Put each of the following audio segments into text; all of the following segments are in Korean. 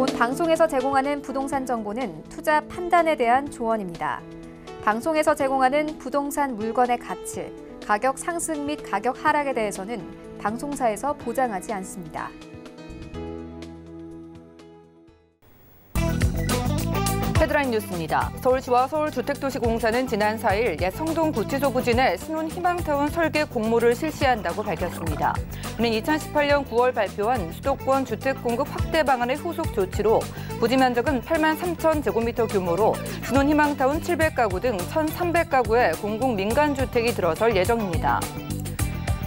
본 방송에서 제공하는 부동산 정보는 투자 판단에 대한 조언입니다. 방송에서 제공하는 부동산 물건의 가치, 가격 상승 및 가격 하락에 대해서는 방송사에서 보장하지 않습니다. 헤드라인 뉴스입니다. 서울시와 서울주택도시공사는 지난 4일 옛 성동구치소 부진에 신혼 희망타운 설계 공모를 실시한다고 밝혔습니다. 이는 2018년 9월 발표한 수도권 주택 공급 확대 방안의 후속 조치로 부지 면적은 8만 3천 제곱미터 규모로 신혼 희망타운 700가구 등 1,300가구의 공공 민간주택이 들어설 예정입니다.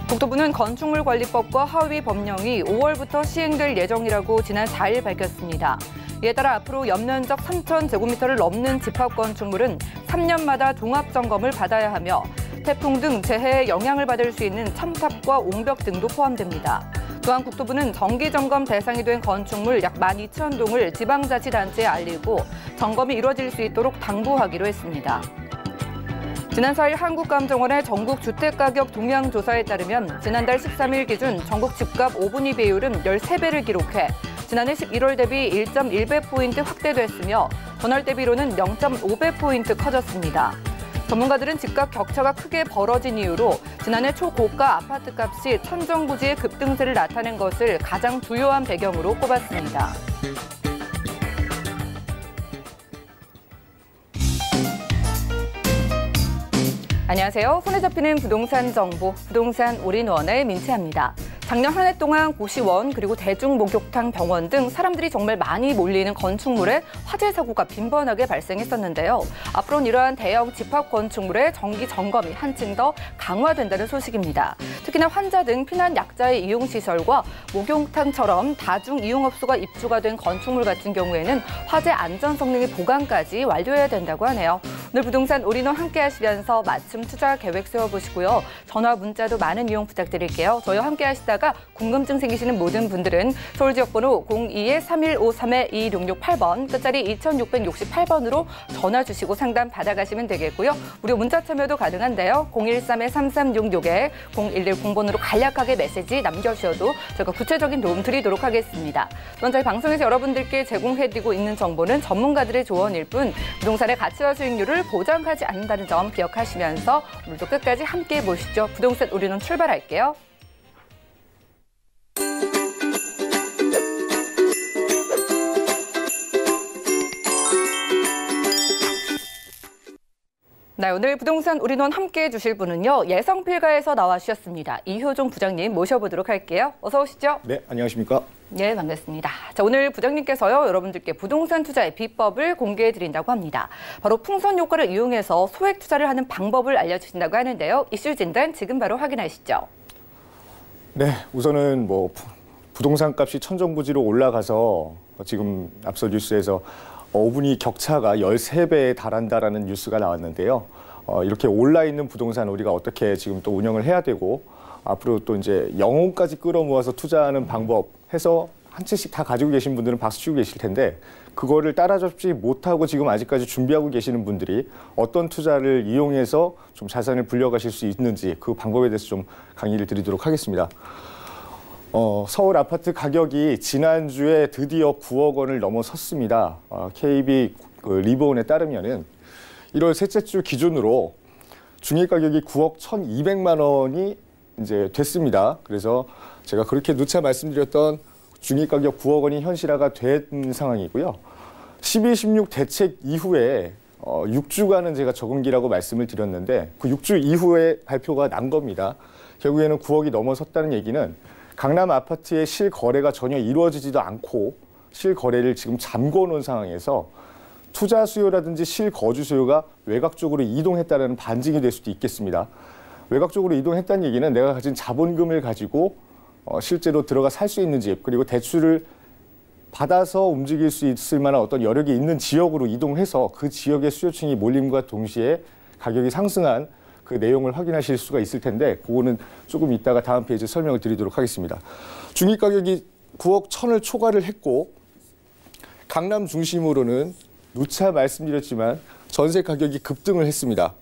국토부는 건축물관리법과 하위 법령이 5월부터 시행될 예정이라고 지난 4일 밝혔습니다. 이에 따라 앞으로 연면적 3천 제곱미터를 넘는 집합건축물은 3년마다 종합점검을 받아야 하며 태풍 등 재해에 영향을 받을 수 있는 첨탑과 옹벽 등도 포함됩니다. 또한 국토부는 정기점검 대상이 된 건축물 약 12,000동을 지방자치단체에 알리고 점검이 이루어질 수 있도록 당부하기로 했습니다. 지난 4일 한국감정원의 전국 주택가격 동향조사에 따르면 지난달 13일 기준 전국 집값 5분위 배율은 13배를 기록해 지난해 11월 대비 1.1배포인트 확대됐으며 전월 대비로는 0.5배포인트 커졌습니다. 전문가들은 집값 격차가 크게 벌어진 이유로 지난해 초고가 아파트값이 천정부지의 급등세를 나타낸 것을 가장 주요한 배경으로 꼽았습니다. 안녕하세요. 손에 잡히는 부동산 정보, 부동산 올인원의 민채합니다. 작년 한 해 동안 고시원 그리고 대중목욕탕, 병원 등 사람들이 정말 많이 몰리는 건축물에 화재 사고가 빈번하게 발생했었는데요. 앞으로는 이러한 대형 집합 건축물의 정기 점검이 한층 더 강화된다는 소식입니다. 특히나 환자 등 피난 약자의 이용시설과 목욕탕처럼 다중 이용업소가 입주가 된 건축물 같은 경우에는 화재 안전 성능의 보강까지 완료해야 된다고 하네요. 오늘 부동산 올인원 함께 하시면서 맞춤 투자 계획 세워보시고요. 전화, 문자도 많은 이용 부탁드릴게요. 저희와 함께 하시다가 궁금증 생기시는 모든 분들은 서울 지역번호 02-3153-2668번, 끝자리 2668번으로 전화 주시고 상담 받아가시면 되겠고요. 무료 문자 참여도 가능한데요. 013-3366-0110번으로 간략하게 메시지 남겨주셔도 저희가 구체적인 도움 드리도록 하겠습니다. 또한 저희 방송에서 여러분들께 제공해드리고 있는 정보는 전문가들의 조언일 뿐 부동산의 가치와 수익률을 보장하지 않는다는 점 기억하시면서 오늘도 끝까지 함께 보시죠. 부동산 올인원 출발할게요. 네, 오늘 부동산 올인원 함께해 주실 분은요. 예성필가에서 나와주셨습니다. 이효종 부장님 모셔보도록 할게요. 어서 오시죠. 네, 안녕하십니까. 네, 반갑습니다. 자, 오늘 부장님께서요. 여러분들께 부동산 투자의 비법을 공개해 드린다고 합니다. 바로 풍선 효과를 이용해서 소액 투자를 하는 방법을 알려주신다고 하는데요. 이슈 진단 지금 바로 확인하시죠. 네, 우선은 부동산 값이 천정부지로 올라가서 지금 앞서 뉴스에서 5분위 격차가 13배에 달한다라는 뉴스가 나왔는데요. 이렇게 올라있는 부동산 우리가 어떻게 지금 또 운영을 해야 되고 앞으로 또 이제 영혼까지 끌어모아서 투자하는 방법 해서 한 채씩 다 가지고 계신 분들은 박수 치고 계실 텐데 그거를 따라잡지 못하고 지금 아직까지 준비하고 계시는 분들이 어떤 투자를 이용해서 좀 자산을 불려가실 수 있는지 그 방법에 대해서 좀 강의를 드리도록 하겠습니다. 서울 아파트 가격이 지난주에 드디어 9억 원을 넘어섰습니다. KB 리본에 따르면은 1월 셋째 주 기준으로 중위 가격이 9억 1,200만 원이 이제 됐습니다. 그래서 제가 그렇게 누차 말씀드렸던 중위 가격 9억 원이 현실화가 된 상황이고요. 12, 16 대책 이후에 6주간은 제가 적응기라고 말씀을 드렸는데 그 6주 이후에 발표가 난 겁니다. 결국에는 9억이 넘어섰다는 얘기는 강남 아파트의 실거래가 전혀 이루어지지도 않고 실거래를 지금 잠궈놓은 상황에서 투자 수요라든지 실거주 수요가 외곽 쪽으로 이동했다는 반증이 될 수도 있겠습니다. 외곽 쪽으로 이동했다는 얘기는 내가 가진 자본금을 가지고 실제로 들어가 살 수 있는 집 그리고 대출을 받아서 움직일 수 있을 만한 어떤 여력이 있는 지역으로 이동해서 그 지역의 수요층이 몰림과 동시에 가격이 상승한 그 내용을 확인하실 수가 있을 텐데 그거는 조금 이따가 다음 페이지 설명을 드리도록 하겠습니다. 중위 가격이 9억 1,000을 초과를 했고 강남 중심으로는 누차 말씀드렸지만 전세 가격이 급등을 했습니다.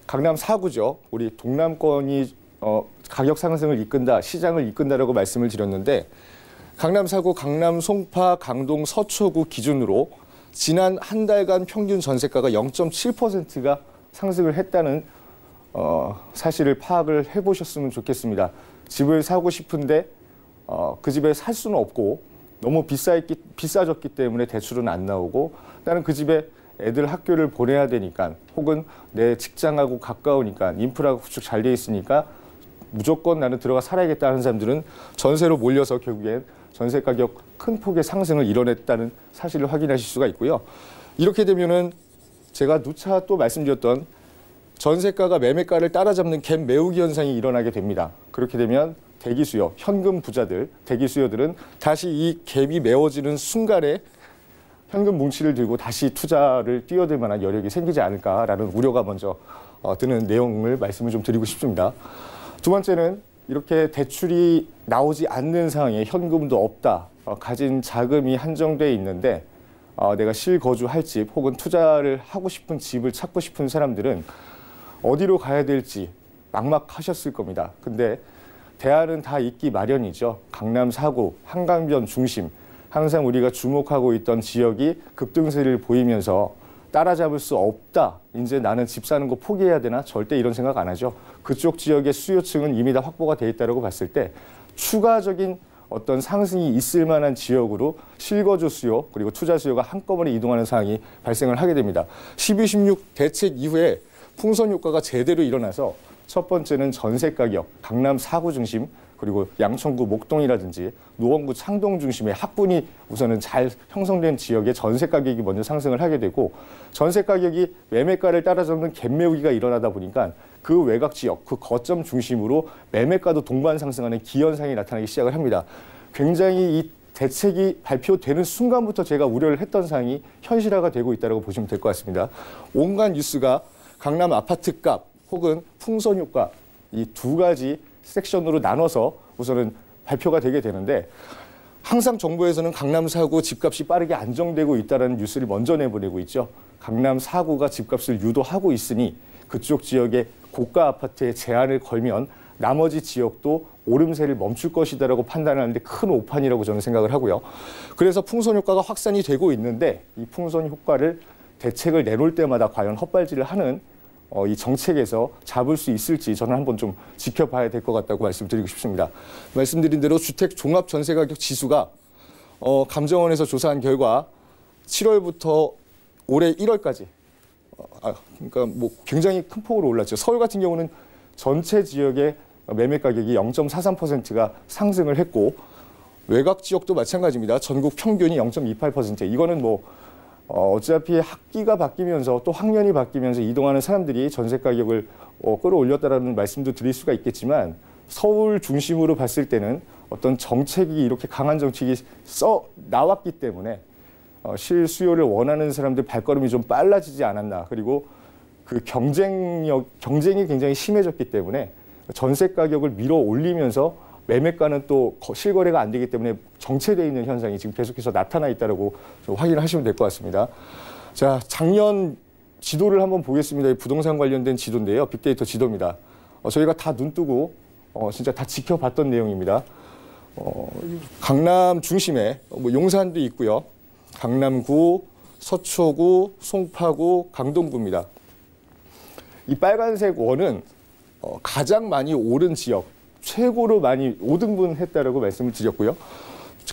강남 4구죠. 우리 동남권이 가격 상승을 이끈다, 시장을 이끈다라고 말씀을 드렸는데 강남 4구, 강남 송파, 강동 서초구 기준으로 지난 한 달간 평균 전세가가 0.7%가 상승을 했다는 사실을 파악을 해보셨으면 좋겠습니다. 집을 사고 싶은데 그 집에 살 수는 없고 너무 비싸졌기 때문에 대출은 안 나오고 나는 그 집에 애들 학교를 보내야 되니까 혹은 내 직장하고 가까우니까 인프라가 구축 잘 돼 있으니까 무조건 나는 들어가 살아야겠다 하는 사람들은 전세로 몰려서 결국엔 전세 가격 큰 폭의 상승을 이뤄냈다는 사실을 확인하실 수가 있고요. 이렇게 되면은 제가 누차 또 말씀드렸던 전세가가 매매가를 따라잡는 갭 메우기 현상이 일어나게 됩니다. 그렇게 되면 대기 수요, 현금 부자들, 대기 수요들은 다시 이 갭이 메워지는 순간에 현금 뭉치를 들고 다시 투자를 뛰어들 만한 여력이 생기지 않을까라는 우려가 먼저 드는 내용을 말씀을 좀 드리고 싶습니다. 두 번째는 이렇게 대출이 나오지 않는 상황에 현금도 없다, 가진 자금이 한정돼 있는데 내가 실거주할 집 혹은 투자를 하고 싶은 집을 찾고 싶은 사람들은 어디로 가야 될지 막막하셨을 겁니다. 근데 대안은 다 있기 마련이죠. 강남 4구, 한강변 중심, 항상 우리가 주목하고 있던 지역이 급등세를 보이면서 따라잡을 수 없다. 이제 나는 집 사는 거 포기해야 되나? 절대 이런 생각 안 하죠. 그쪽 지역의 수요층은 이미 다 확보가 돼 있다고 봤을 때 추가적인 어떤 상승이 있을 만한 지역으로 실거주 수요 그리고 투자 수요가 한꺼번에 이동하는 상황이 발생을 하게 됩니다. 12.16 대책 이후에 풍선 효과가 제대로 일어나서 첫 번째는 전세 가격, 강남 4구 중심 그리고 양천구 목동이라든지 노원구 창동 중심의 학군이 우선은 잘 형성된 지역의 전세 가격이 먼저 상승을 하게 되고 전세 가격이 매매가를 따라잡는 갭 메우기가 일어나다 보니까 그 외곽 지역, 그 거점 중심으로 매매가도 동반 상승하는 기현상이 나타나기 시작을 합니다. 굉장히 이 대책이 발표되는 순간부터 제가 우려를 했던 사항이 현실화가 되고 있다고 보시면 될 것 같습니다. 온갖 뉴스가 강남 아파트값 혹은 풍선 효과 이 두 가지 섹션으로 나눠서 우선은 발표가 되게 되는데 항상 정부에서는 강남 4구 집값이 빠르게 안정되고 있다는 뉴스를 먼저 내보내고 있죠. 강남 4구가 집값을 유도하고 있으니 그쪽 지역의 고가 아파트에 제한을 걸면 나머지 지역도 오름세를 멈출 것이다라고 판단하는데 큰 오판이라고 저는 생각을 하고요. 그래서 풍선 효과가 확산이 되고 있는데 이 풍선 효과를 대책을 내놓을 때마다 과연 헛발질을 하는 이 정책에서 잡을 수 있을지 저는 한번 좀 지켜봐야 될 것 같다고 말씀드리고 싶습니다. 말씀드린 대로 주택 종합 전세 가격 지수가 감정원에서 조사한 결과 7월부터 올해 1월까지 그러니까 뭐 굉장히 큰 폭으로 올랐죠. 서울 같은 경우는 전체 지역의 매매 가격이 0.43%가 상승을 했고 외곽 지역도 마찬가지입니다. 전국 평균이 0.28%. 이거는 뭐 어차피 학기가 바뀌면서 또 학년이 바뀌면서 이동하는 사람들이 전세 가격을 끌어올렸다라는 말씀도 드릴 수가 있겠지만 서울 중심으로 봤을 때는 어떤 정책이 이렇게 강한 정책이 나왔기 때문에 실수요를 원하는 사람들 발걸음이 좀 빨라지지 않았나. 그리고 그 경쟁이 굉장히 심해졌기 때문에 전세 가격을 밀어 올리면서 매매가는 또 실거래가 안 되기 때문에 정체되어 있는 현상이 지금 계속해서 나타나 있다고 좀 확인을 하시면 될 것 같습니다. 자, 작년 지도를 한번 보겠습니다. 부동산 관련된 지도인데요. 빅데이터 지도입니다. 저희가 다 눈 뜨고 진짜 다 지켜봤던 내용입니다. 강남 중심에 뭐 용산도 있고요. 강남구, 서초구, 송파구, 강동구입니다. 이 빨간색 원은 가장 많이 오른 지역, 최고로 많이 5등분 했다라고 말씀을 드렸고요.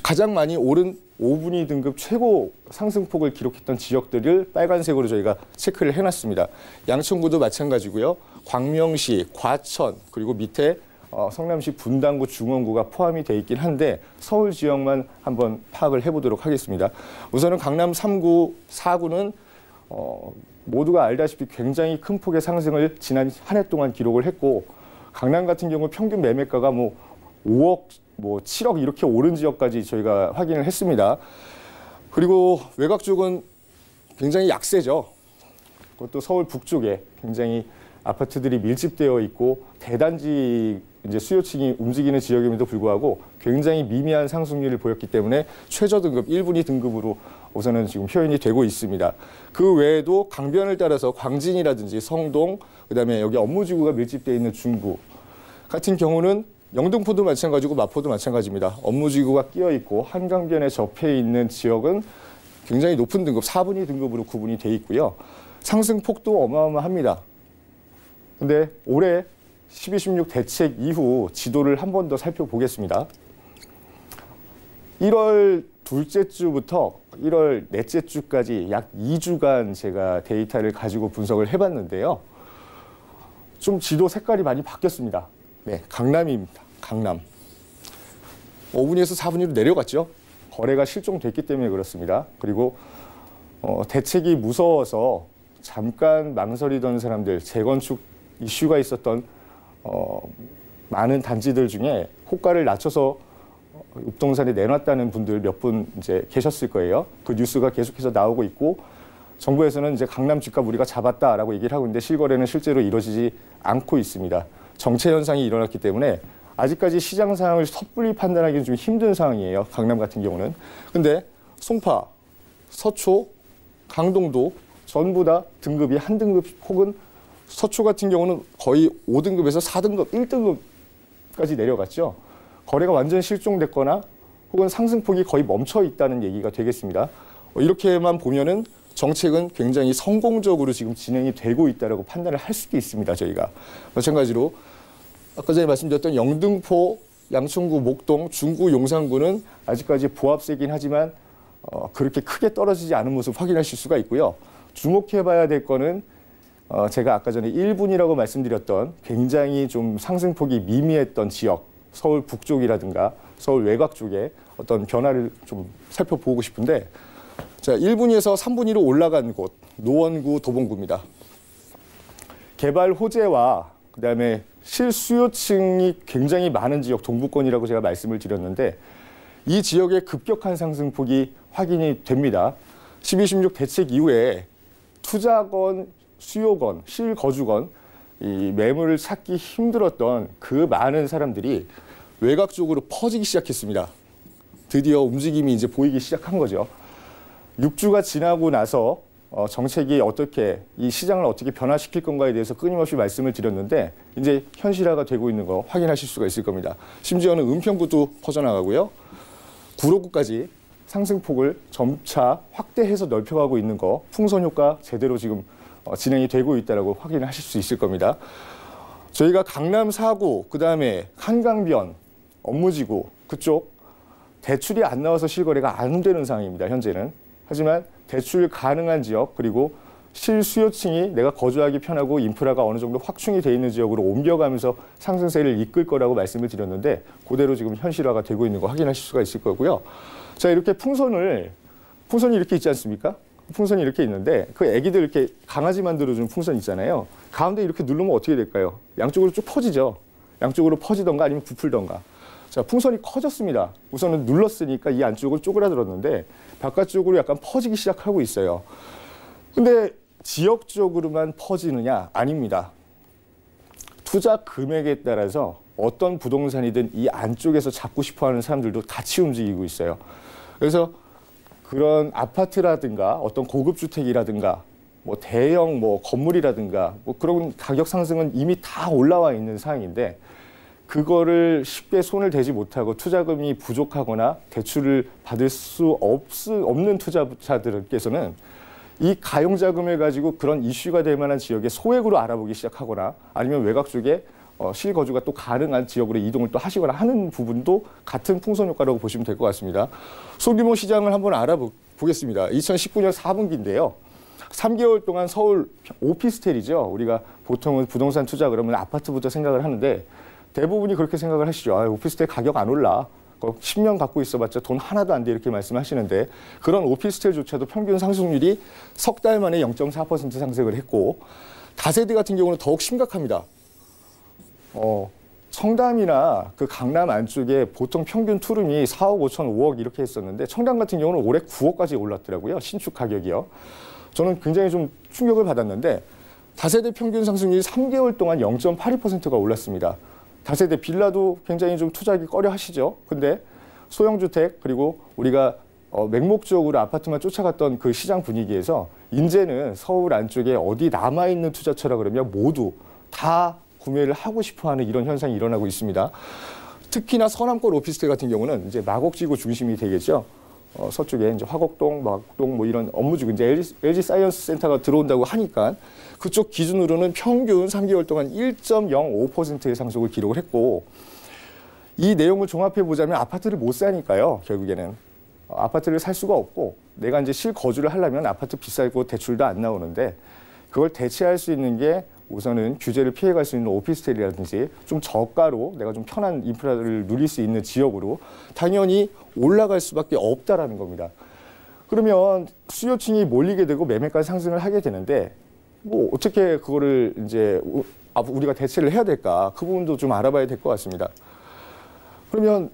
가장 많이 오른 5분위 등급 최고 상승폭을 기록했던 지역들을 빨간색으로 저희가 체크를 해놨습니다. 양천구도 마찬가지고요. 광명시, 과천, 그리고 밑에 성남시 분당구, 중원구가 포함이 돼 있긴 한데 서울 지역만 한번 파악을 해보도록 하겠습니다. 우선은 강남 3구, 4구는 모두가 알다시피 굉장히 큰 폭의 상승을 지난 한 해 동안 기록을 했고 강남 같은 경우 평균 매매가가 뭐 5억, 뭐 7억 이렇게 오른 지역까지 저희가 확인을 했습니다. 그리고 외곽 쪽은 굉장히 약세죠. 그것도 서울 북쪽에 굉장히 아파트들이 밀집되어 있고 대단지 이제 수요층이 움직이는 지역임에도 불구하고 굉장히 미미한 상승률을 보였기 때문에 최저 등급 1분위 등급으로 우선은 지금 표현이 되고 있습니다. 그 외에도 강변을 따라서 광진이라든지 성동, 그다음에 여기 업무지구가 밀집되어 있는 중구 같은 경우는 영등포도 마찬가지고 마포도 마찬가지입니다. 업무지구가 끼어 있고 한강변에 접해 있는 지역은 굉장히 높은 등급, 4분위 등급으로 구분이 돼 있고요. 상승폭도 어마어마합니다. 근데 올해 12.16 대책 이후 지도를 한 번 더 살펴보겠습니다. 1월 둘째 주부터 1월 넷째 주까지 약 2주간 제가 데이터를 가지고 분석을 해봤는데요. 좀 지도 색깔이 많이 바뀌었습니다. 네, 강남입니다. 강남. 5분위에서 4분위로 내려갔죠. 거래가 실종됐기 때문에 그렇습니다. 그리고 대책이 무서워서 잠깐 망설이던 사람들, 재건축 이슈가 있었던 많은 단지들 중에 호가를 낮춰서 읍동산에 내놨다는 분들 몇 분 이제 계셨을 거예요. 그 뉴스가 계속해서 나오고 있고 정부에서는 이제 강남 집값 우리가 잡았다라고 얘기를 하고 있는데 실거래는 실제로 이루어지지 않고 있습니다. 정체 현상이 일어났기 때문에 아직까지 시장 상황을 섣불리 판단하기는 좀 힘든 상황이에요. 강남 같은 경우는. 근데 송파, 서초, 강동도 전부 다 등급이 한 등급 혹은 서초 같은 경우는 거의 5등급에서 4등급, 1등급까지 내려갔죠. 거래가 완전 실종됐거나 혹은 상승폭이 거의 멈춰 있다는 얘기가 되겠습니다. 이렇게만 보면은 정책은 굉장히 성공적으로 지금 진행이 되고 있다고 판단을 할 수도 있습니다. 저희가. 마찬가지로 아까 전에 말씀드렸던 영등포, 양천구, 목동, 중구, 용산구는 아직까지 보합세긴 하지만 그렇게 크게 떨어지지 않은 모습 확인하실 수가 있고요. 주목해봐야 될 거는 제가 아까 전에 1분이라고 말씀드렸던 굉장히 좀 상승폭이 미미했던 지역, 서울 북쪽이라든가 서울 외곽 쪽에 어떤 변화를 좀 살펴보고 싶은데 자, 1분위에서 3분위로 올라간 곳, 노원구, 도봉구입니다. 개발 호재와 그다음에 실수요층이 굉장히 많은 지역, 동부권이라고 제가 말씀을 드렸는데 이 지역의 급격한 상승폭이 확인이 됩니다. 12.16 대책 이후에 투자건, 수요건, 실거주건, 이 매물을 찾기 힘들었던 그 많은 사람들이 외곽 쪽으로 퍼지기 시작했습니다. 드디어 움직임이 이제 보이기 시작한 거죠. 6주가 지나고 나서 정책이 어떻게 이 시장을 어떻게 변화시킬 건가에 대해서 끊임없이 말씀을 드렸는데 이제 현실화가 되고 있는 거 확인하실 수가 있을 겁니다. 심지어는 은평구도 퍼져나가고요. 구로구까지 상승폭을 점차 확대해서 넓혀가고 있는 거 풍선 효과 제대로 지금 진행이 되고 있다고 확인을 하실 수 있을 겁니다. 저희가 강남 4구, 그다음에 한강변, 업무지구 그쪽 대출이 안 나와서 실거래가 안 되는 상황입니다. 현재는. 하지만 대출 가능한 지역 그리고 실수요층이 내가 거주하기 편하고 인프라가 어느 정도 확충이 돼 있는 지역으로 옮겨가면서 상승세를 이끌 거라고 말씀을 드렸는데 그대로 지금 현실화가 되고 있는 거 확인하실 수가 있을 거고요. 자, 이렇게 풍선이 이렇게 있지 않습니까? 풍선이 이렇게 있는데 그 애기들 이렇게 강아지 만들어주는 풍선 있잖아요. 가운데 이렇게 누르면 어떻게 될까요? 양쪽으로 쭉 퍼지죠. 양쪽으로 퍼지던가 아니면 부풀던가. 자, 풍선이 커졌습니다. 우선은 눌렀으니까 이 안쪽을 쪼그라들었는데 바깥쪽으로 약간 퍼지기 시작하고 있어요. 근데 지역적으로만 퍼지느냐? 아닙니다. 투자 금액에 따라서 어떤 부동산이든 이 안쪽에서 잡고 싶어하는 사람들도 같이 움직이고 있어요. 그래서 그런 아파트라든가 어떤 고급 주택이라든가 뭐 대형 뭐 건물이라든가 뭐 그런 가격 상승은 이미 다 올라와 있는 상황인데 그거를 쉽게 손을 대지 못하고 투자금이 부족하거나 대출을 받을 수 없는 투자자들께서는 이 가용자금을 가지고 그런 이슈가 될 만한 지역에 소액으로 알아보기 시작하거나 아니면 외곽 쪽에 실거주가 또 가능한 지역으로 이동을 또 하시거나 하는 부분도 같은 풍선 효과라고 보시면 될 것 같습니다. 소규모 시장을 한번 알아보겠습니다. 2019년 4분기인데요. 3개월 동안 서울 오피스텔이죠. 우리가 보통은 부동산 투자 그러면 아파트부터 생각을 하는데 대부분이 그렇게 생각을 하시죠. 오피스텔 가격 안 올라. 10년 갖고 있어봤자 돈 하나도 안 돼 이렇게 말씀하시는데 그런 오피스텔조차도 평균 상승률이 석 달 만에 0.4% 상승을 했고 다세대 같은 경우는 더욱 심각합니다. 청담이나 그 강남 안쪽에 보통 평균 투룸이 4억 5천, 5억 이렇게 했었는데 청담 같은 경우는 올해 9억까지 올랐더라고요. 신축 가격이요. 저는 굉장히 좀 충격을 받았는데 다세대 평균 상승률이 3개월 동안 0.82%가 올랐습니다. 다세대 빌라도 굉장히 좀 투자하기 꺼려 하시죠. 근데 소형주택 그리고 우리가 맹목적으로 아파트만 쫓아갔던 그 시장 분위기에서 이제는 서울 안쪽에 어디 남아있는 투자처라 그러면 모두 다 구매를 하고 싶어하는 이런 현상이 일어나고 있습니다. 특히나 서남권 오피스텔 같은 경우는 이제 마곡지구 중심이 되겠죠. 서쪽에 이제 화곡동, 마곡동 뭐 이런 업무지구 이제 LG 사이언스 센터가 들어온다고 하니까 그쪽 기준으로는 평균 3개월 동안 1.05%의 상승을 기록을 했고 이 내용을 종합해 보자면 아파트를 못 사니까요. 결국에는 아파트를 살 수가 없고 내가 이제 실거주를 하려면 아파트 비싸고 대출도 안 나오는데 그걸 대체할 수 있는 게 우선은 규제를 피해갈 수 있는 오피스텔이라든지 좀 저가로 내가 좀 편한 인프라를 누릴 수 있는 지역으로 당연히 올라갈 수밖에 없다라는 겁니다. 그러면 수요층이 몰리게 되고 매매가 상승을 하게 되는데 뭐 어떻게 그거를 이제 우리가 대체를 해야 될까? 그 부분도 좀 알아봐야 될 것 같습니다. 그러면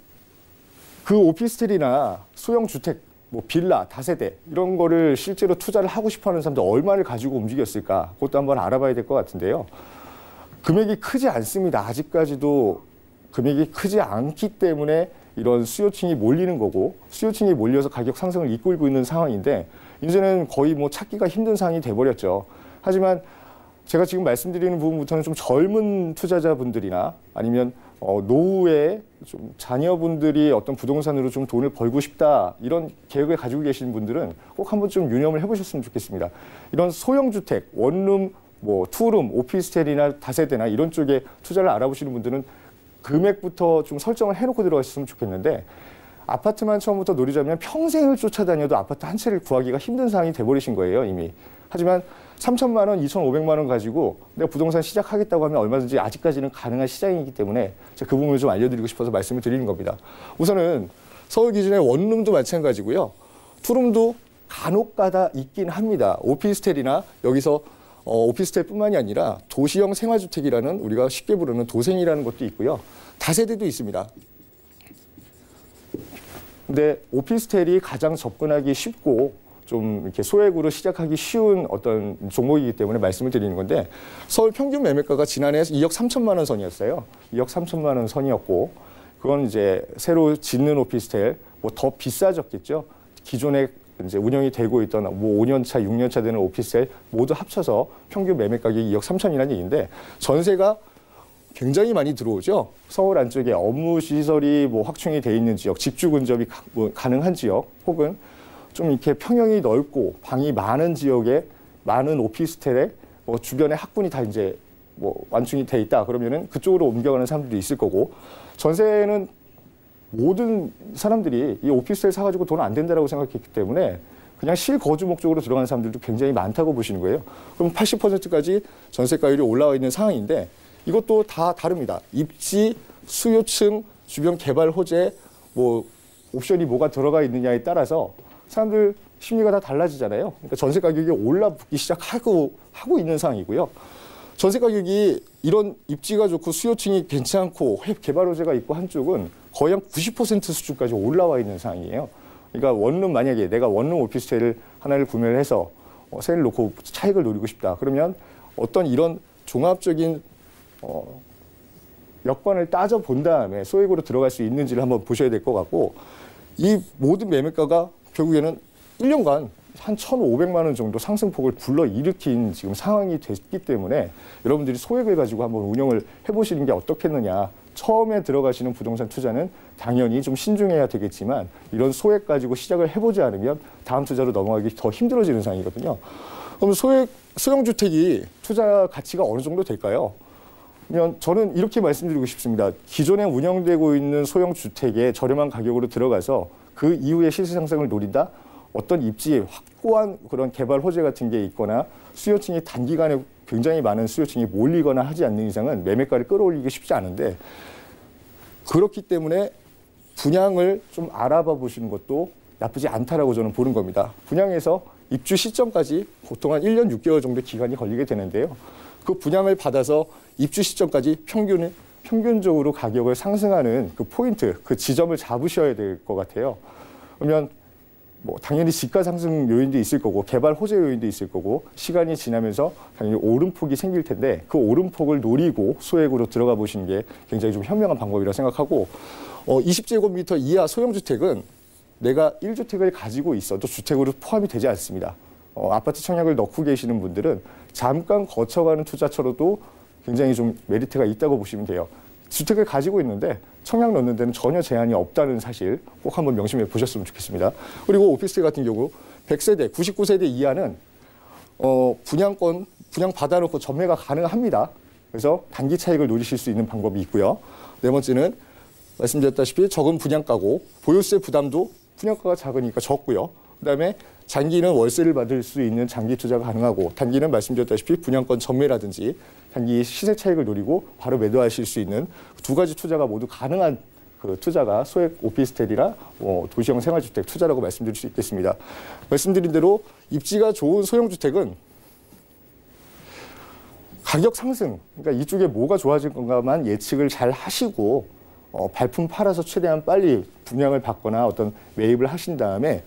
그 오피스텔이나 소형 주택, 뭐 빌라, 다세대 이런 거를 실제로 투자를 하고 싶어하는 사람들 얼마를 가지고 움직였을까? 그것도 한번 알아봐야 될 것 같은데요. 금액이 크지 않습니다. 아직까지도 금액이 크지 않기 때문에 이런 수요층이 몰리는 거고 수요층이 몰려서 가격 상승을 이끌고 있는 상황인데 이제는 거의 뭐 찾기가 힘든 상황이 돼버렸죠. 하지만 제가 지금 말씀드리는 부분부터는 좀 젊은 투자자분들이나 아니면 노후에 좀 자녀분들이 어떤 부동산으로 좀 돈을 벌고 싶다 이런 계획을 가지고 계신 분들은 꼭 한번 좀 유념을 해보셨으면 좋겠습니다. 이런 소형주택, 원룸, 뭐 투룸, 오피스텔이나 다세대나 이런 쪽에 투자를 알아보시는 분들은 금액부터 좀 설정을 해놓고 들어가셨으면 좋겠는데 아파트만 처음부터 노리자면 평생을 쫓아다녀도 아파트 한 채를 구하기가 힘든 상황이 돼버리신 거예요 이미. 하지만 3천만 원, 2,500만 원 가지고 내가 부동산 시작하겠다고 하면 얼마든지 아직까지는 가능한 시장이기 때문에 제가 그 부분을 좀 알려드리고 싶어서 말씀을 드리는 겁니다. 우선은 서울 기준의 원룸도 마찬가지고요. 투룸도 간혹가다 있긴 합니다. 오피스텔이나 여기서 오피스텔뿐만이 아니라 도시형 생활주택이라는 우리가 쉽게 부르는 도생이라는 것도 있고요. 다세대도 있습니다. 근데 오피스텔이 가장 접근하기 쉽고 좀 이렇게 소액으로 시작하기 쉬운 어떤 종목이기 때문에 말씀을 드리는 건데 서울 평균 매매가가 지난해 2억 3천만 원 선이었어요. 2억 3천만 원 선이었고 그건 이제 새로 짓는 오피스텔 뭐 더 비싸졌겠죠. 기존에 이제 운영이 되고 있던 뭐 5년 차, 6년 차 되는 오피스텔 모두 합쳐서 평균 매매 가격이 2억 3천이라는 얘기인데 전세가 굉장히 많이 들어오죠. 서울 안쪽에 업무 시설이 뭐 확충이 돼 있는 지역, 집주 근접이 가능한 지역 혹은 좀 이렇게 평형이 넓고 방이 많은 지역에 많은 오피스텔에 뭐 주변에 학군이 다 이제 뭐 완충이 돼 있다 그러면은 그쪽으로 옮겨가는 사람들도 있을 거고 전세는 모든 사람들이 이 오피스텔 사가지고 돈 안 된다라고 생각했기 때문에 그냥 실거주 목적으로 들어가는 사람들도 굉장히 많다고 보시는 거예요. 그럼 80%까지 전세가율이 올라와 있는 상황인데 이것도 다 다릅니다. 입지, 수요층, 주변 개발 호재, 뭐 옵션이 뭐가 들어가 있느냐에 따라서 사람들 심리가 다 달라지잖아요. 그러니까 전세 가격이 올라붙기 시작하고 있는 상황이고요. 전세 가격이 이런 입지가 좋고 수요층이 괜찮고 개발 호재가 있고 한쪽은 거의 한 90% 수준까지 올라와 있는 상황이에요. 그러니까 원룸 만약에 내가 원룸 오피스텔을 하나를 구매를 해서 세를 놓고 차익을 노리고 싶다. 그러면 어떤 이런 종합적인 여건을 따져본 다음에 소액으로 들어갈 수 있는지를 한번 보셔야 될 것 같고 이 모든 매매가가 결국에는 1년간 한 1,500만 원 정도 상승폭을 불러일으킨 지금 상황이 됐기 때문에 여러분들이 소액을 가지고 한번 운영을 해보시는 게 어떻겠느냐. 처음에 들어가시는 부동산 투자는 당연히 좀 신중해야 되겠지만 이런 소액 가지고 시작을 해보지 않으면 다음 투자로 넘어가기 더 힘들어지는 상황이거든요. 그럼 소형주택이 투자 가치가 어느 정도 될까요? 그러면 저는 이렇게 말씀드리고 싶습니다. 기존에 운영되고 있는 소형주택에 저렴한 가격으로 들어가서 그 이후에 시세 상승을 노린다? 어떤 입지 확고한 그런 개발 호재 같은 게 있거나 수요층이 단기간에 굉장히 많은 수요층이 몰리거나 하지 않는 이상은 매매가를 끌어올리기 쉽지 않은데 그렇기 때문에 분양을 좀 알아봐 보시는 것도 나쁘지 않다라고 저는 보는 겁니다. 분양에서 입주 시점까지 보통 한 1년 6개월 정도 기간이 걸리게 되는데요. 그 분양을 받아서 입주 시점까지 평균적으로 가격을 상승하는 그 포인트, 그 지점을 잡으셔야 될 것 같아요. 그러면 뭐 당연히 집가 상승 요인도 있을 거고 개발 호재 요인도 있을 거고 시간이 지나면서 당연히 오름폭이 생길 텐데 그 오름폭을 노리고 소액으로 들어가 보시는 게 굉장히 좀 현명한 방법이라고 생각하고 20제곱미터 이하 소형주택은 내가 1주택을 가지고 있어도 주택으로 포함이 되지 않습니다. 아파트 청약을 넣고 계시는 분들은 잠깐 거쳐가는 투자처로도 굉장히 좀 메리트가 있다고 보시면 돼요. 주택을 가지고 있는데 청약 넣는 데는 전혀 제한이 없다는 사실 꼭 한번 명심해 보셨으면 좋겠습니다. 그리고 오피스텔 같은 경우 100세대, 99세대 이하는 분양 받아놓고 전매가 가능합니다. 그래서 단기 차익을 노리실 수 있는 방법이 있고요. 네 번째는 말씀드렸다시피 적은 분양가고 보유세 부담도 분양가가 작으니까 적고요. 그다음에 장기는 월세를 받을 수 있는 장기 투자가 가능하고 단기는 말씀드렸다시피 분양권 전매라든지 단기 시세 차익을 노리고 바로 매도하실 수 있는 두 가지 투자가 모두 가능한 그 투자가 소액 오피스텔이나 도시형 생활주택 투자라고 말씀드릴 수 있겠습니다. 말씀드린 대로 입지가 좋은 소형주택은 가격 상승, 그러니까 이쪽에 뭐가 좋아질 건가만 예측을 잘 하시고 발품 팔아서 최대한 빨리 분양을 받거나 어떤 매입을 하신 다음에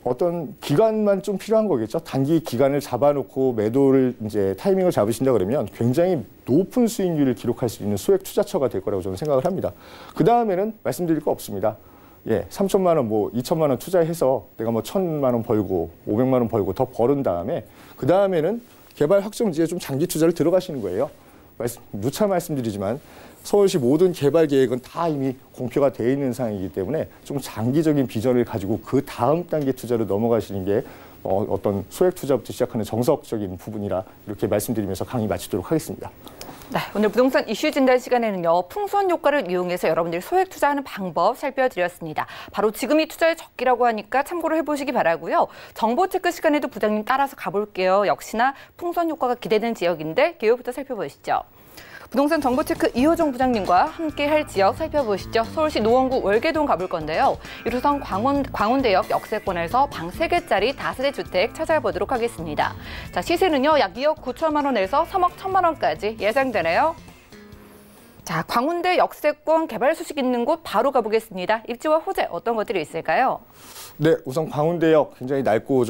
어떤 기간만 좀 필요한 거겠죠. 단기 기간을 잡아놓고 매도를 이제 타이밍을 잡으신다 그러면 굉장히 높은 수익률을 기록할 수 있는 소액 투자처가 될 거라고 저는 생각을 합니다. 그 다음에는 말씀드릴 거 없습니다. 3천만 원, 2천만 원 투자해서 내가 1,000만 원 벌고 500만 원 벌고 더 벌은 다음에 그 다음에는 개발 확정지에 좀 장기 투자를 들어가시는 거예요. 누차 말씀드리지만 서울시 모든 개발 계획은 다 이미 공표가 되어 있는 상황이기 때문에 좀 장기적인 비전을 가지고 그 다음 단계 투자로 넘어가시는 게 어떤 소액 투자부터 시작하는 정석적인 부분이라 이렇게 말씀드리면서 강의 마치도록 하겠습니다. 네, 오늘 부동산 이슈 진단 시간에는요. 풍선 효과를 이용해서 여러분들이 소액 투자하는 방법 살펴드렸습니다. 바로 지금이 투자의 적기라고 하니까 참고를 해보시기 바라고요. 정보 체크 시간에도 부장님 따라서 가볼게요. 역시나 풍선 효과가 기대되는 지역인데 기호부터 살펴보시죠. 부동산 정보체크 이호정 부장님과 함께할 지역 살펴보시죠. 서울시 노원구 월계동 가볼 건데요. 1호선 광운대역 역세권에서 방 3개짜리 다세대 주택 찾아보도록 하겠습니다. 자, 시세는요. 약 2억 9천만 원에서 3억 1천만 원까지 예상되네요. 자, 광운대 역세권 개발 소식 있는 곳 바로 가보겠습니다. 입지와 호재 어떤 것들이 있을까요? 네, 우선 광운대역 굉장히 낡고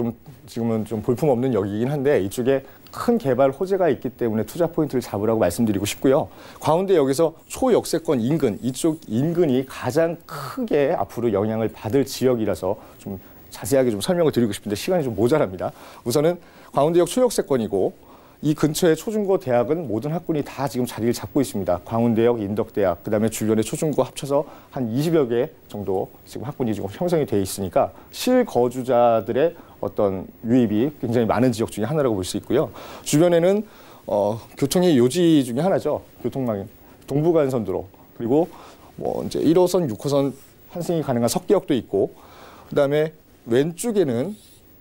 지금은 좀 볼품없는 역이긴 한데 이쪽에 큰 개발 호재가 있기 때문에 투자 포인트를 잡으라고 말씀드리고 싶고요. 광운대역에서 초역세권 인근, 이쪽 인근이 가장 크게 앞으로 영향을 받을 지역이라서 좀 자세하게 좀 설명을 드리고 싶은데 시간이 좀 모자랍니다. 우선은 광운대역 초역세권이고 이 근처의 초중고 대학은 모든 학군이 다 지금 자리를 잡고 있습니다. 광운대역, 인덕대학, 그다음에 주변의 초중고 합쳐서 한 20여 개 정도 지금 학군이 지금 형성이 돼 있으니까 실거주자들의 어떤 유입이 굉장히 많은 지역 중에 하나라고 볼 수 있고요. 주변에는 교통의 요지 중에 하나죠. 교통망, 동부간선도로 그리고 이제 1호선, 6호선 환승이 가능한 석기역도 있고, 그다음에 왼쪽에는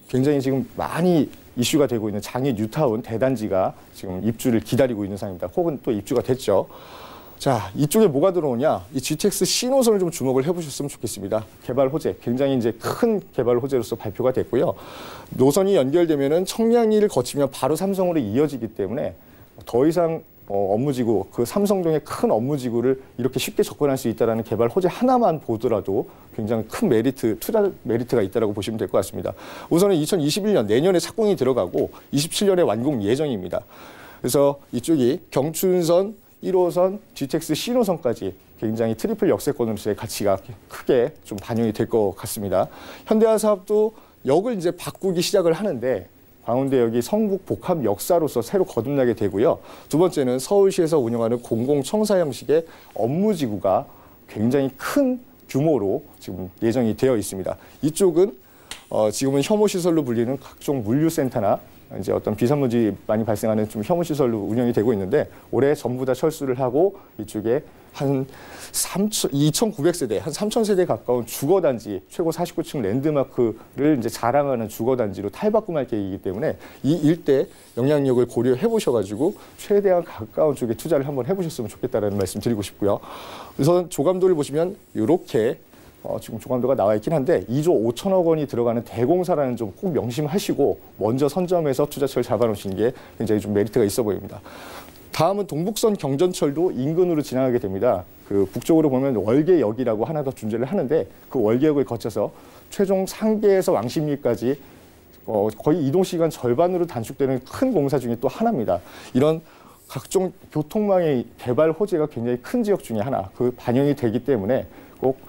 굉장히 지금 많이 이슈가 되고 있는 장애 뉴타운 대단지가 지금 입주를 기다리고 있는 상황입니다. 혹은 또 입주가 됐죠. 자, 이쪽에 뭐가 들어오냐? 이 GTX 신호선을 좀 주목을 해보셨으면 좋겠습니다. 개발 호재, 굉장히 이제 큰 개발 호재로서 발표가 됐고요. 노선이 연결되면은 청량리를 거치면 바로 삼성으로 이어지기 때문에 더 이상 업무지구, 그 삼성동의 큰 업무지구를 이렇게 쉽게 접근할 수 있다는 개발 호재 하나만 보더라도 굉장히 큰 메리트, 투자 메리트가 있다고 보시면 될 것 같습니다. 우선은 2021년 내년에 착공이 들어가고 27년에 완공 예정입니다. 그래서 이쪽이 경춘선, 1호선, GTX 신호선까지 굉장히 트리플 역세권으로서의 가치가 크게 좀 반영이 될 것 같습니다. 현대화 사업도 역을 이제 바꾸기 시작을 하는데 광운대역이 성북 복합 역사로서 새로 거듭나게 되고요. 두 번째는 서울시에서 운영하는 공공청사 형식의 업무지구가 굉장히 큰 규모로 지금 예정이 되어 있습니다. 이쪽은 지금은 혐오시설로 불리는 각종 물류센터나 이제 어떤 비산문지 많이 발생하는 좀 혐오시설로 운영이 되고 있는데 올해 전부 다 철수를 하고 이쪽에 한 2,900세대, 한 3,000세대 가까운 주거단지, 최고 49층 랜드마크를 이제 자랑하는 주거단지로 탈바꿈할 계획이기 때문에 이 일대 영향력을 고려해 보셔가지고 최대한 가까운 쪽에 투자를 한번 해보셨으면 좋겠다는 말씀 드리고 싶고요. 우선 조감도를 보시면 이렇게 지금 조감도가 나와 있긴 한데 2조 5천억 원이 들어가는 대공사라는 점 꼭 명심하시고 먼저 선점해서 투자처를 잡아놓으시는 게 굉장히 좀 메리트가 있어 보입니다. 다음은 동북선 경전철도 인근으로 지나가게 됩니다. 그 북쪽으로 보면 월계역이라고 하나 더 존재를 하는데 그 월계역을 거쳐서 최종 상계에서 왕십리까지 거의 이동 시간 절반으로 단축되는 큰 공사 중에 또 하나입니다. 이런 각종 교통망의 개발 호재가 굉장히 큰 지역 중에 하나, 그 반영이 되기 때문에 꼭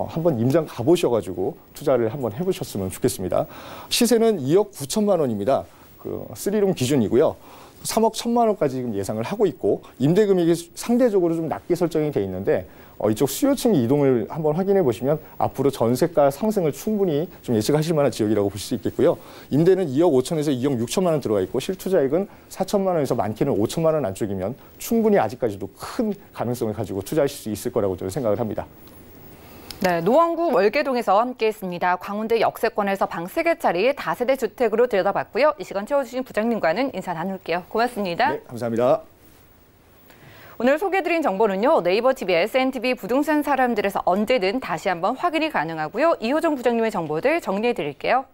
한번 임장 가보셔가지고 투자를 한번 해보셨으면 좋겠습니다. 시세는 2억 9천만 원입니다. 그 3룸 기준이고요. 3억 1천만 원까지 지금 예상을 하고 있고 임대 금액이 상대적으로 좀 낮게 설정이 돼 있는데 이쪽 수요층 이동을 한번 확인해 보시면 앞으로 전세가 상승을 충분히 좀 예측하실 만한 지역이라고 보실 수 있겠고요. 임대는 2억 5천에서 2억 6천만 원 들어가 있고 실투자액은 4천만 원에서 많게는 5천만 원 안쪽이면 충분히 아직까지도 큰 가능성을 가지고 투자하실 수 있을 거라고 저는 생각을 합니다. 네, 노원구 월계동에서 함께했습니다. 광운대 역세권에서 방 3개짜리 다세대 주택으로 들여다봤고요. 이 시간 채워주신 부장님과는 인사 나눌게요. 고맙습니다. 네, 감사합니다. 오늘 소개해드린 정보는요. 네이버 TV, SNTV 부동산 사람들에서 언제든 다시 한번 확인이 가능하고요. 이호정 부장님의 정보들 정리해드릴게요.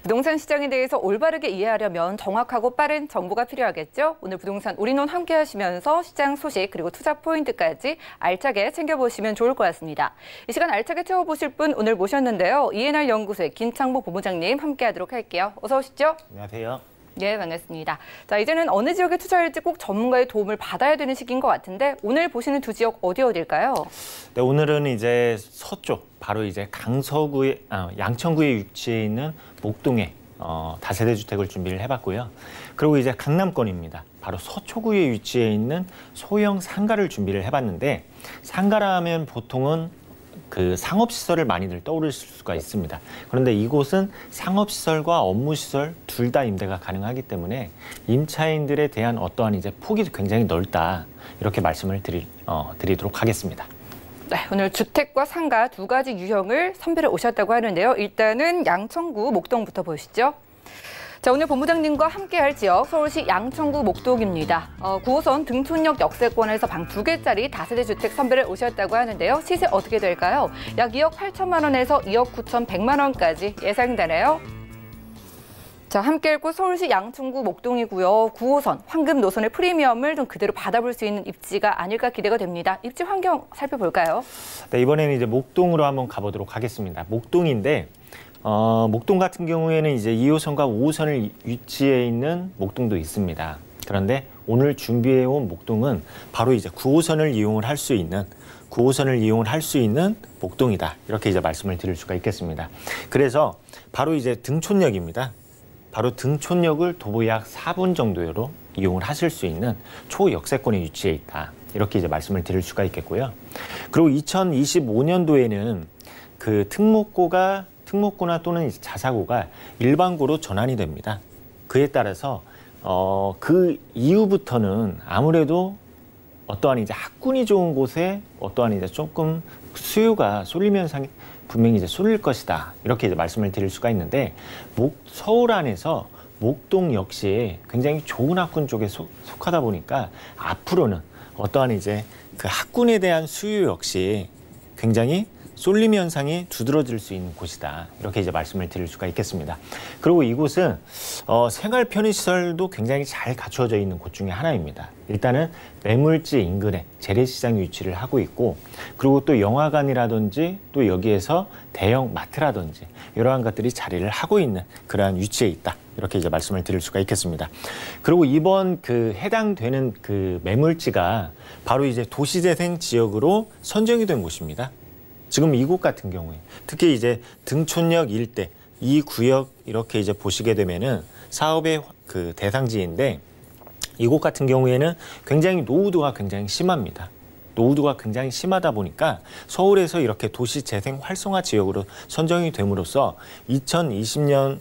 부동산 시장에 대해서 올바르게 이해하려면 정확하고 빠른 정보가 필요하겠죠? 오늘 부동산 올인원 함께 하시면서 시장 소식 그리고 투자 포인트까지 알차게 챙겨보시면 좋을 것 같습니다. 이 시간 알차게 채워보실 분 오늘 모셨는데요. ENR 연구소의 김창복 본부장님 함께 하도록 할게요. 어서 오시죠. 안녕하세요. 네, 반갑습니다. 자, 이제는 어느 지역에 투자할지 꼭 전문가의 도움을 받아야 되는 시기인 것 같은데 오늘 보시는 두 지역 어디일까요? 네, 오늘은 이제 서쪽, 바로 이제 강서구의 양천구에 위치해 있는 목동에 다세대 주택을 준비를 해봤고요. 그리고 이제 강남권입니다. 바로 서초구에 위치해 있는 소형 상가를 준비를 해봤는데 상가라 하면 보통은 그 상업시설을 많이들 떠오르실 수가 있습니다. 그런데 이곳은 상업시설과 업무시설 둘 다 임대가 가능하기 때문에 임차인들에 대한 어떠한 이제 폭이 굉장히 넓다. 이렇게 말씀을 드리도록 하겠습니다. 네, 오늘 주택과 상가 두 가지 유형을 선별해 오셨다고 하는데요. 일단은 양천구 목동부터 보시죠. 자, 오늘 본부장님과 함께할 지역 서울시 양천구 목동입니다. 9호선 등촌역 역세권에서 방 2개짜리 다세대 주택 선별해 오셨다고 하는데요. 시세 어떻게 될까요? 약 2억 8천만 원에서 2억 9천100만 원까지 예상되네요. 자, 함께 읽고 서울시 양천구 목동이고요. 9호선 황금 노선의 프리미엄을 좀 그대로 받아볼 수 있는 입지가 아닐까 기대가 됩니다. 입지 환경 살펴볼까요? 네, 이번에는 이제 목동으로 한번 가보도록 하겠습니다. 목동인데 목동 같은 경우에는 이제 2호선과 5호선을 위치해 있는 목동도 있습니다. 그런데 오늘 준비해온 목동은 바로 이제 9호선을 이용을 할 수 있는 목동이다. 이렇게 이제 말씀을 드릴 수가 있겠습니다. 그래서 바로 이제 등촌역입니다. 바로 등촌역을 도보 약 4분 정도로 이용을 하실 수 있는 초역세권에 위치해 있다. 이렇게 이제 말씀을 드릴 수가 있겠고요. 그리고 2025년도에는 그 특목고나 또는 자사고가 일반고로 전환이 됩니다. 그에 따라서 그 이후부터는 아무래도 어떠한 이제 학군이 좋은 곳에 어떠한 이제 조금 수요가 쏠림 현상이 분명히 이제 쏠릴 것이다. 이렇게 이제 말씀을 드릴 수가 있는데 서울 안에서 목동 역시 굉장히 좋은 학군 쪽에 속하다 보니까 앞으로는 어떠한 이제 그 학군에 대한 수요 역시 굉장히 쏠림 현상이 두드러질 수 있는 곳이다. 이렇게 이제 말씀을 드릴 수가 있겠습니다. 그리고 이곳은 생활 편의시설도 굉장히 잘 갖추어져 있는 곳 중에 하나입니다. 일단은 매물지 인근에 재래시장이 위치를 하고 있고, 그리고 또 영화관이라든지 또 여기에서 대형 마트라든지 이러한 것들이 자리를 하고 있는 그러한 위치에 있다. 이렇게 이제 말씀을 드릴 수가 있겠습니다. 그리고 이번 그 해당되는 그 매물지가 바로 이제 도시재생 지역으로 선정이 된 곳입니다. 지금 이곳 같은 경우에 특히 이제 등촌역 일대 이 구역 이렇게 이제 보시게 되면은 사업의 그 대상지인데 이곳 같은 경우에는 굉장히 노후도가 굉장히 심합니다. 노후도가 굉장히 심하다 보니까 서울에서 이렇게 도시 재생 활성화 지역으로 선정이 됨으로써 2020년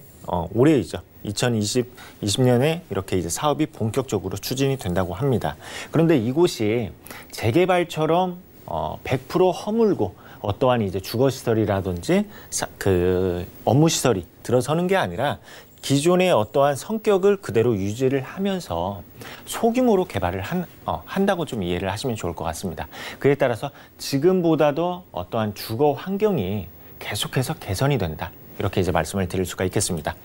올해이죠. 2020년에 이렇게 이제 사업이 본격적으로 추진이 된다고 합니다. 그런데 이곳이 재개발처럼 100% 허물고 어떠한 이제 주거 시설이라든지 그 업무 시설이 들어서는 게 아니라 기존의 어떠한 성격을 그대로 유지를 하면서 소규모로 개발을 한다고 좀 이해를 하시면 좋을 것 같습니다. 그에 따라서 지금보다도 어떠한 주거 환경이 계속해서 개선이 된다. 이렇게 이제 말씀을 드릴 수가 있겠습니다.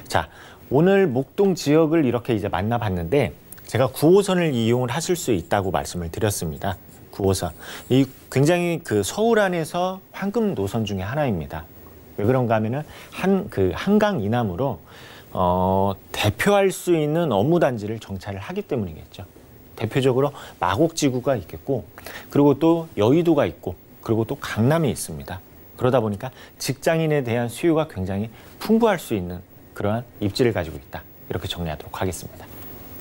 자, 오늘 목동 지역을 이렇게 이제 만나봤는데 제가 9호선을 이용을 하실 수 있다고 말씀을 드렸습니다. 9호선. 이 굉장히 그 서울 안에서 황금 노선 중에 하나입니다. 왜 그런가 하면은 한강 이남으로 대표할 수 있는 업무 단지를 정찰을 하기 때문이겠죠. 대표적으로 마곡지구가 있겠고, 그리고 또 여의도가 있고, 그리고 또 강남이 있습니다. 그러다 보니까 직장인에 대한 수요가 굉장히 풍부할 수 있는 그러한 입지를 가지고 있다. 이렇게 정리하도록 하겠습니다.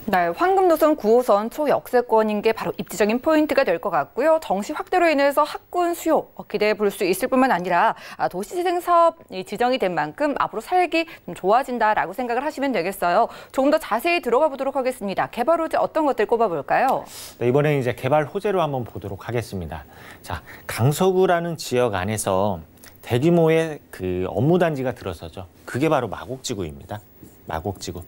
네, 황금노선 9호선 초역세권인 게 바로 입지적인 포인트가 될 것 같고요. 정시 확대로 인해서 학군 수요 기대해 볼 수 있을 뿐만 아니라 도시재생 사업 지정이 된 만큼 앞으로 살기 좀 좋아진다라고 생각을 하시면 되겠어요. 조금 더 자세히 들어가 보도록 하겠습니다. 개발 호재 어떤 것들 꼽아볼까요? 네, 이번에는 이제 개발 호재로 한번 보도록 하겠습니다. 자, 강서구라는 지역 안에서 대규모의 그 업무 단지가 들어서죠. 그게 바로 마곡지구입니다. 마곡지구.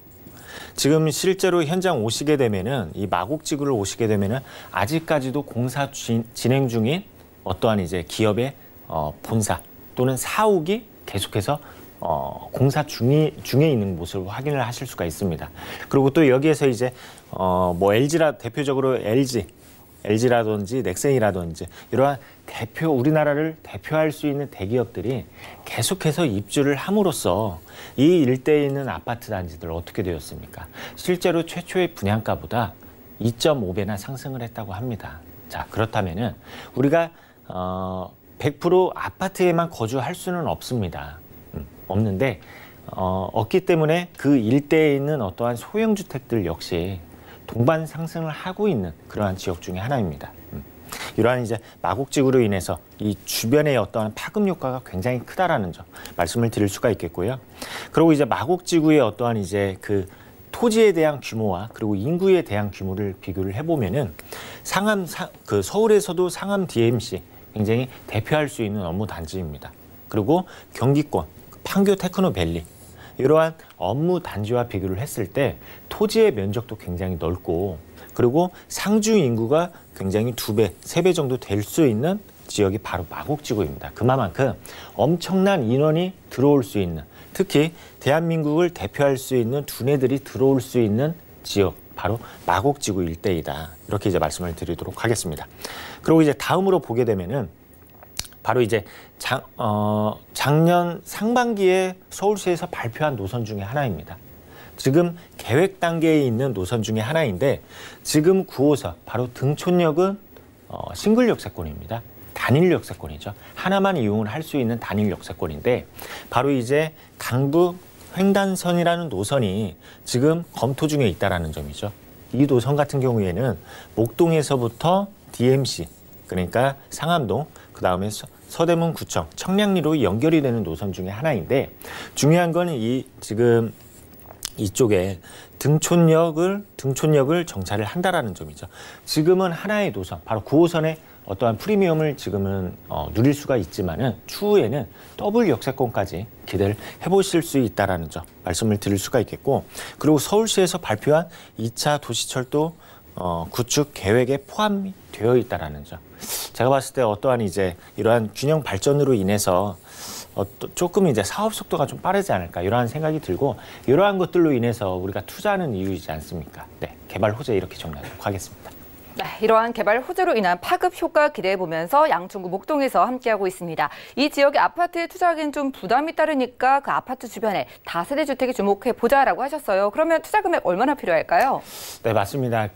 지금 실제로 현장 오시게 되면은 이 마곡지구를 오시게 되면은 아직까지도 공사 진행 중인 어떠한 이제 기업의 본사 또는 사옥이 계속해서 공사 중에 있는 모습을 확인을 하실 수가 있습니다. 그리고 또 여기에서 이제 뭐 대표적으로 LG라든지 넥센이라든지 이러한 우리나라를 대표할 수 있는 대기업들이 계속해서 입주를 함으로써 이 일대에 있는 아파트 단지들 어떻게 되었습니까? 실제로 최초의 분양가보다 2.5배나 상승을 했다고 합니다. 자, 그렇다면은 우리가 100% 아파트에만 거주할 수는 없습니다. 없는데 없기 때문에 그 일대에 있는 어떠한 소형 주택들 역시 동반 상승을 하고 있는 그러한 지역 중에 하나입니다. 이러한 이제 마곡지구로 인해서 이 주변의 어떠한 파급 효과가 굉장히 크다라는 점 말씀을 드릴 수가 있겠고요. 그리고 이제 마곡지구의 어떠한 이제 그 토지에 대한 규모와 그리고 인구에 대한 규모를 비교를 해보면은 서울에서도 상암 DMC 굉장히 대표할 수 있는 업무 단지입니다. 그리고 경기권 판교 테크노밸리 이러한 업무 단지와 비교를 했을 때 토지의 면적도 굉장히 넓고 그리고 상주 인구가 굉장히 2배, 3배 정도 될 수 있는 지역이 바로 마곡지구입니다. 그만큼 엄청난 인원이 들어올 수 있는, 특히 대한민국을 대표할 수 있는 두뇌들이 들어올 수 있는 지역, 바로 마곡지구 일대이다. 이렇게 이제 말씀을 드리도록 하겠습니다. 그리고 이제 다음으로 보게 되면은 바로 이제 작년 상반기에 서울시에서 발표한 노선 중에 하나입니다. 지금 계획 단계에 있는 노선 중에 하나인데 지금 9호선 바로 등촌역은 싱글 역세권입니다. 단일 역세권이죠. 하나만 이용을 할 수 있는 단일 역세권인데 바로 이제 강북 횡단선이라는 노선이 지금 검토 중에 있다라는 점이죠. 이 노선 같은 경우에는 목동에서부터 DMC 그러니까 상암동 그다음에 서대문 구청 청량리로 연결이 되는 노선 중에 하나인데 중요한 건 지금 이쪽에 등촌역을 정찰을 한다라는 점이죠. 지금은 하나의 노선, 바로 9호선의 어떠한 프리미엄을 지금은 누릴 수가 있지만은 추후에는 더블 역세권까지 기대를 해보실 수 있다라는 점 말씀을 드릴 수가 있겠고, 그리고 서울시에서 발표한 2차 도시철도 구축 계획에 포함이 되어 있다라는 점. 제가 봤을 때 어떠한 이제 이러한 균형 발전으로 인해서 조금 이제 사업 속도가 좀 빠르지 않을까 이러한 생각이 들고 이러한 것들로 인해서 우리가 투자하는 이유이지 않습니까? 네, 개발 호재 이렇게 정리하도록 하겠습니다. 네, 이러한 개발 호재로 인한 파급 효과 기대해보면서 양천구 목동에서 함께하고 있습니다. 이 지역의 아파트에 투자하기엔 좀 부담이 따르니까 그 아파트 주변에 다세대 주택에 주목해보자라고 하셨어요. 그러면 투자 금액 얼마나 필요할까요? 네, 맞습니다.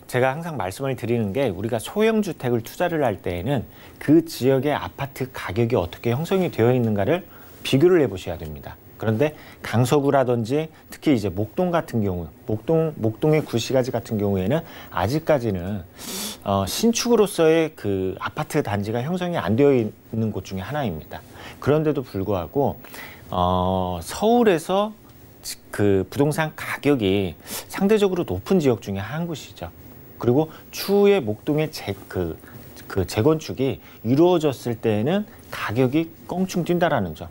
제가 항상 말씀을 드리는 게 우리가 소형 주택을 투자를 할 때에는 그 지역의 아파트 가격이 어떻게 형성이 되어 있는가를 비교를 해보셔야 됩니다. 그런데 강서구라든지 특히 이제 목동 같은 경우, 목동의 구시가지 같은 경우에는 아직까지는 신축으로서의 그 아파트 단지가 형성이 안 되어 있는 곳 중에 하나입니다. 그런데도 불구하고 서울에서 그 부동산 가격이 상대적으로 높은 지역 중에 한 곳이죠. 그리고 추후에 목동의 그 재건축이 이루어졌을 때에는 가격이 껑충 뛴다라는 점.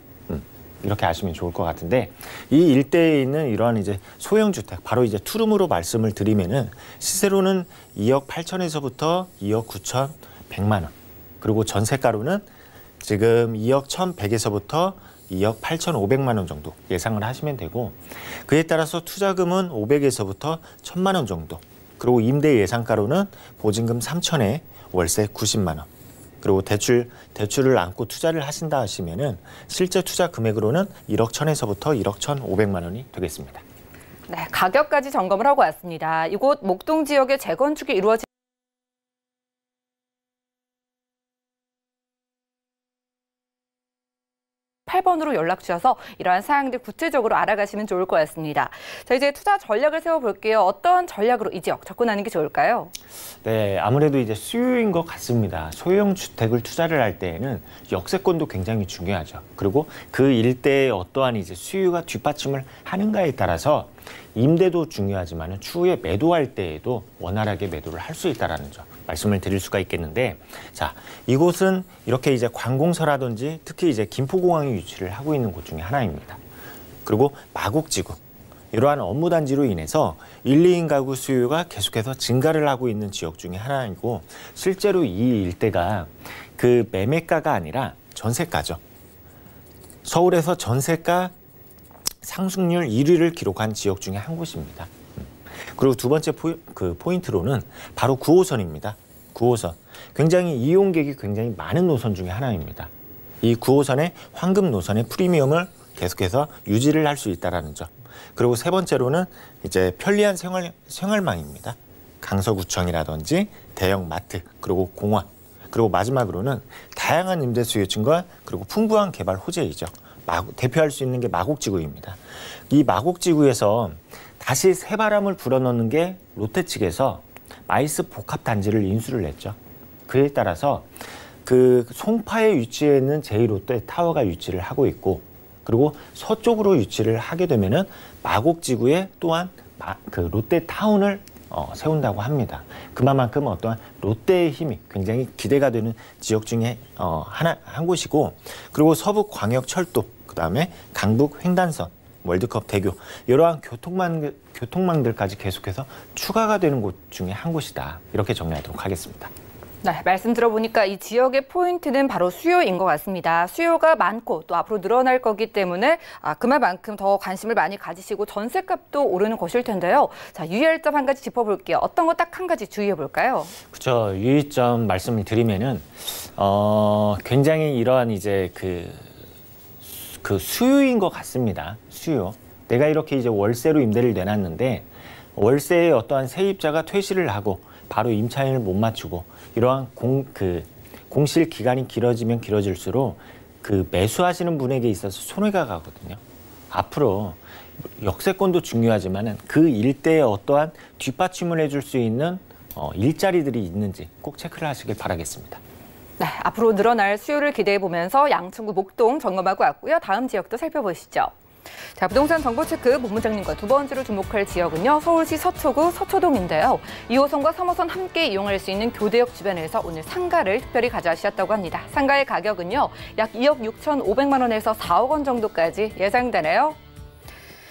이렇게 아시면 좋을 것 같은데, 이 일대에 있는 이러한 이제 소형 주택, 바로 이제 투룸으로 말씀을 드리면은 시세로는 2억 8천에서부터 2억 9천 100만 원. 그리고 전세가로는 지금 2억 1,100에서부터 2억 8,500만 원 정도 예상을 하시면 되고, 그에 따라서 투자금은 500에서부터 1,000만 원 정도. 그리고 임대 예상가로는 보증금 3천에 월세 90만 원. 그리고 대출을 안고 투자를 하신다 하시면은 실제 투자 금액으로는 1억 1,000에서부터 1억 1,500만 원이 되겠습니다. 네, 가격까지 점검을 하고 왔습니다. 이곳 목동 지역의 재건축이 이루어진 8번으로 연락 주셔서 이러한 사항들 구체적으로 알아가시면 좋을 것 같습니다. 자, 이제 투자 전략을 세워볼게요. 어떤 전략으로 이 지역 접근하는 게 좋을까요? 네, 아무래도 이제 수요인 것 같습니다. 소형 주택을 투자를 할 때에는 역세권도 굉장히 중요하죠. 그리고 그 일대에 어떠한 이제 수요가 뒷받침을 하는가에 따라서 임대도 중요하지만 추후에 매도할 때에도 원활하게 매도를 할 수 있다는 점 말씀을 드릴 수가 있겠는데, 자, 이곳은 이렇게 이제 관공서라든지 특히 이제 김포공항이 위치를 하고 있는 곳 중에 하나입니다. 그리고 마곡지구, 이러한 업무단지로 인해서 1, 2인 가구 수요가 계속해서 증가를 하고 있는 지역 중에 하나이고, 실제로 이 일대가 그 매매가가 아니라 전세가죠. 서울에서 전세가 상승률 1위를 기록한 지역 중에 한 곳입니다. 그리고 두 번째 포인트로는 바로 9호선입니다. 9호선. 굉장히 이용객이 굉장히 많은 노선 중에 하나입니다. 이 9호선의 황금 노선의 프리미엄을 계속해서 유지를 할 수 있다는 점. 그리고 세 번째로는 이제 편리한 생활망입니다. 강서구청이라든지 대형 마트, 그리고 공원. 그리고 마지막으로는 다양한 임대 수요층과 그리고 풍부한 개발 호재이죠. 대표할 수 있는 게 마곡지구입니다. 이 마곡지구에서 다시 새바람을 불어넣는 게 롯데 측에서 마이스 복합단지를 인수를 했죠. 그에 따라서 그 송파에 위치해 있는 제2롯데타워가 위치를 하고 있고, 그리고 서쪽으로 위치를 하게 되면은 마곡지구에 또한 그 롯데타운을 세운다고 합니다. 그만큼 어떠한 롯데의 힘이 굉장히 기대가 되는 지역 중에 한 곳이고, 그리고 서북광역철도, 그다음에 강북 횡단선, 월드컵 대교, 이러한 교통망들까지 계속해서 추가가 되는 곳 중에 한 곳이다. 이렇게 정리하도록 하겠습니다. 네, 말씀 들어보니까 이 지역의 포인트는 바로 수요인 것 같습니다. 수요가 많고 또 앞으로 늘어날 거기 때문에 그만큼 더 관심을 많이 가지시고 전세값도 오르는 것일 텐데요. 자, 유의할 점 한 가지 짚어볼게요. 어떤 거 딱 한 가지 주의해 볼까요? 그렇죠. 유의점 말씀을 드리면은 굉장히 이러한 이제 그 수요인 것 같습니다. 수요. 내가 이렇게 이제 월세로 임대를 내놨는데 월세에 어떠한 세입자가 퇴실을 하고 바로 임차인을 못 맞추고 이러한 공실 기간이 길어지면 길어질수록 그 매수하시는 분에게 있어서 손해가 가거든요. 앞으로 역세권도 중요하지만은 그 일대에 어떠한 뒷받침을 해줄 수 있는 일자리들이 있는지 꼭 체크를 하시길 바라겠습니다. 네, 앞으로 늘어날 수요를 기대해 보면서 양천구 목동 점검하고 왔고요. 다음 지역도 살펴보시죠. 자, 부동산 정보체크 본부장님과 두 번째로 주목할 지역은요, 서울시 서초구 서초동인데요. 2호선과 3호선 함께 이용할 수 있는 교대역 주변에서 오늘 상가를 특별히 가져가셨다고 합니다. 상가의 가격은요, 약 2억 6,500만 원에서 4억 원 정도까지 예상되네요.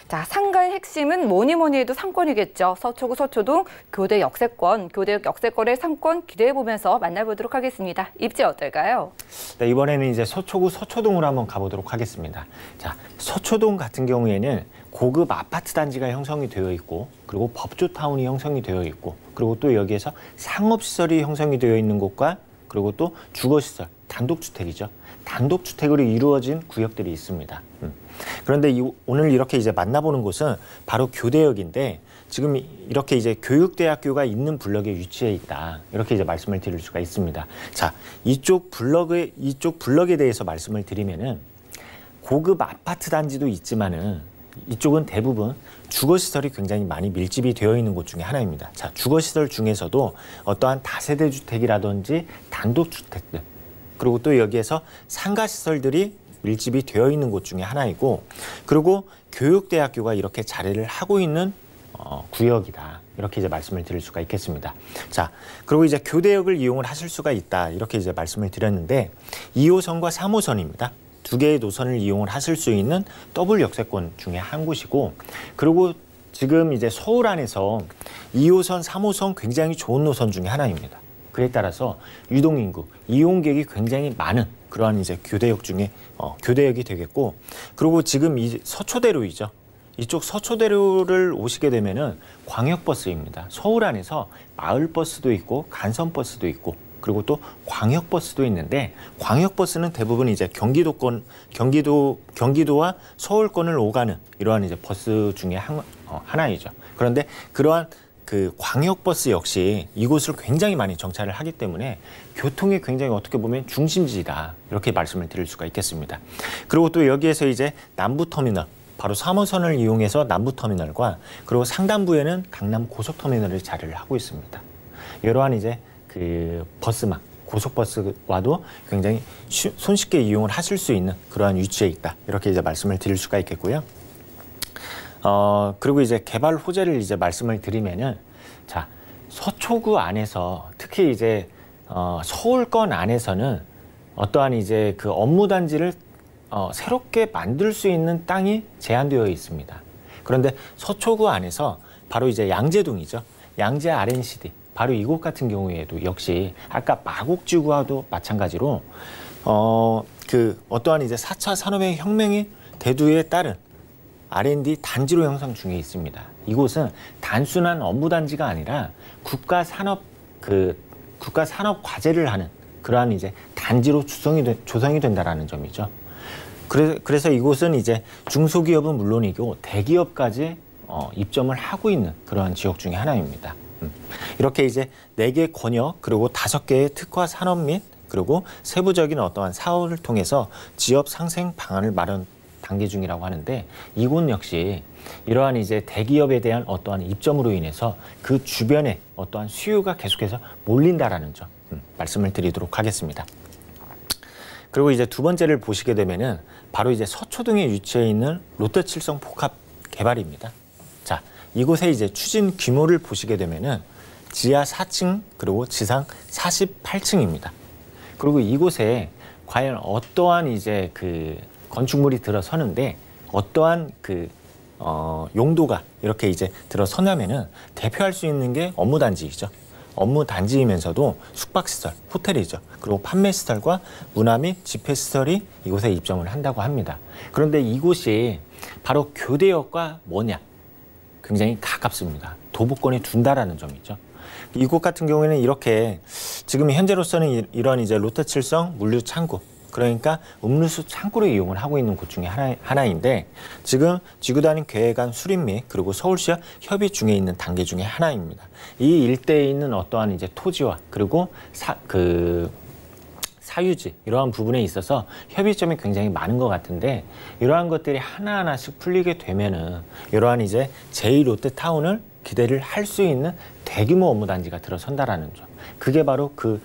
자, 상가의 핵심은 뭐니 해도 상권이겠죠. 서초구 서초동 교대 역세권, 교대역 역세권의 상권 기대해보면서 만나보도록 하겠습니다. 입지 어떨까요? 네, 이번에는 이제 서초구 서초동으로 한번 가보도록 하겠습니다. 자, 서초동 같은 경우에는 고급 아파트 단지가 형성이 되어 있고, 그리고 법조타운이 형성이 되어 있고, 그리고 또 여기에서 상업시설이 형성이 되어 있는 곳과, 그리고 또 주거시설, 단독주택이죠. 단독주택으로 이루어진 구역들이 있습니다. 그런데 오늘 이렇게 이제 만나보는 곳은 바로 교대역인데, 지금 이렇게 이제 교육대학교가 있는 블럭에 위치해 있다. 이렇게 이제 말씀을 드릴 수가 있습니다. 자, 이쪽 블럭에 대해서 말씀을 드리면은 고급 아파트 단지도 있지만은 이쪽은 대부분 주거시설이 굉장히 많이 밀집이 되어 있는 곳 중에 하나입니다. 자, 주거시설 중에서도 어떠한 다세대 주택이라든지 단독주택들, 그리고 또 여기에서 상가시설들이 밀집이 되어 있는 곳 중에 하나이고, 그리고 교육대학교가 이렇게 자리를 하고 있는 구역이다. 이렇게 이제 말씀을 드릴 수가 있겠습니다. 자, 그리고 이제 교대역을 이용을 하실 수가 있다. 이렇게 이제 말씀을 드렸는데 2호선과 3호선입니다. 두 개의 노선을 이용을 하실 수 있는 더블 역세권 중에 한 곳이고, 그리고 지금 이제 서울 안에서 2호선, 3호선 굉장히 좋은 노선 중에 하나입니다. 그에 따라서 유동인구, 이용객이 굉장히 많은 그러한 이제 교대역 중에 교대역이 되겠고, 그리고 지금 이 서초대로이죠. 이쪽 서초대로를 오시게 되면은 광역버스입니다. 서울 안에서 마을버스도 있고 간선버스도 있고, 그리고 또 광역버스도 있는데, 광역버스는 대부분 이제 경기도와 서울권을 오가는 이러한 이제 버스 중에 하나이죠. 그런데 그러한 그 광역버스 역시 이곳을 굉장히 많이 정차를 하기 때문에 교통이 굉장히 어떻게 보면 중심지다, 이렇게 말씀을 드릴 수가 있겠습니다. 그리고 또 여기에서 이제 남부터미널, 바로 3호선을 이용해서 남부터미널과 그리고 상단부에는 강남 고속터미널이 자리를 하고 있습니다. 이러한 이제 그 버스망, 고속버스와도 굉장히 손쉽게 이용을 하실 수 있는 그러한 위치에 있다, 이렇게 이제 말씀을 드릴 수가 있겠고요. 그리고 이제 개발 호재를 이제 말씀을 드리면은, 자, 서초구 안에서 특히 이제 서울권 안에서는 어떠한 이제 그 업무단지를 새롭게 만들 수 있는 땅이 제한되어 있습니다. 그런데 서초구 안에서 바로 이제 양재동이죠. 양재 R&CD, 바로 이곳 같은 경우에도 역시 아까 마곡지구와도 마찬가지로 그 어떠한 이제 4차 산업의 혁명이 대두에 따른 R&D 단지로 형성 중에 있습니다. 이곳은 단순한 업무단지가 아니라 국가 산업 과제를 하는 그러한 이제 단지로 조성이 된다라는 점이죠. 그래서 이곳은 이제 중소기업은 물론이고 대기업까지 입점을 하고 있는 그러한 지역 중에 하나입니다. 이렇게 이제 4개 권역 그리고 5개의 특화 산업 및 그리고 세부적인 어떠한 사업을 통해서 지역 상생 방안을 마련 단계 중이라고 하는데, 이곳 역시 이러한 이제 대기업에 대한 어떠한 입점으로 인해서 그 주변에 어떠한 수요가 계속해서 몰린다라는 점 말씀을 드리도록 하겠습니다. 그리고 이제 두 번째를 보시게 되면은 바로 이제 서초동에 위치해 있는 롯데칠성 복합 개발입니다. 자, 이곳의 이제 추진 규모를 보시게 되면은 지하 4층 그리고 지상 48층입니다. 그리고 이곳에 과연 어떠한 이제 그 건축물이 들어서는데 어떠한 그 용도가 이렇게 이제 들어서냐면은 대표할 수 있는 게 업무단지이죠. 업무단지이면서도 숙박시설, 호텔이죠. 그리고 판매시설과 문화 및 집회시설이 이곳에 입점을 한다고 합니다. 그런데 이곳이 바로 교대역과 뭐냐? 굉장히 가깝습니다. 도보권에 둔다라는 점이죠. 이곳 같은 경우에는 이렇게 지금 현재로서는 이런 이제 롯데칠성 물류 창고, 그러니까 음료수 창고로 이용을 하고 있는 곳 중에 하나인데, 지금 지구단위 계획안 수립 및 그리고 서울시와 협의 중에 있는 단계 중에 하나입니다. 이 일대에 있는 어떠한 이제 토지와 그리고 사유지 이러한 부분에 있어서 협의점이 굉장히 많은 것 같은데, 이러한 것들이 하나하나씩 풀리게 되면은 이러한 이제 제2롯데타운을 기대를 할 수 있는 대규모 업무단지가 들어선다라는 점. 그게 바로 그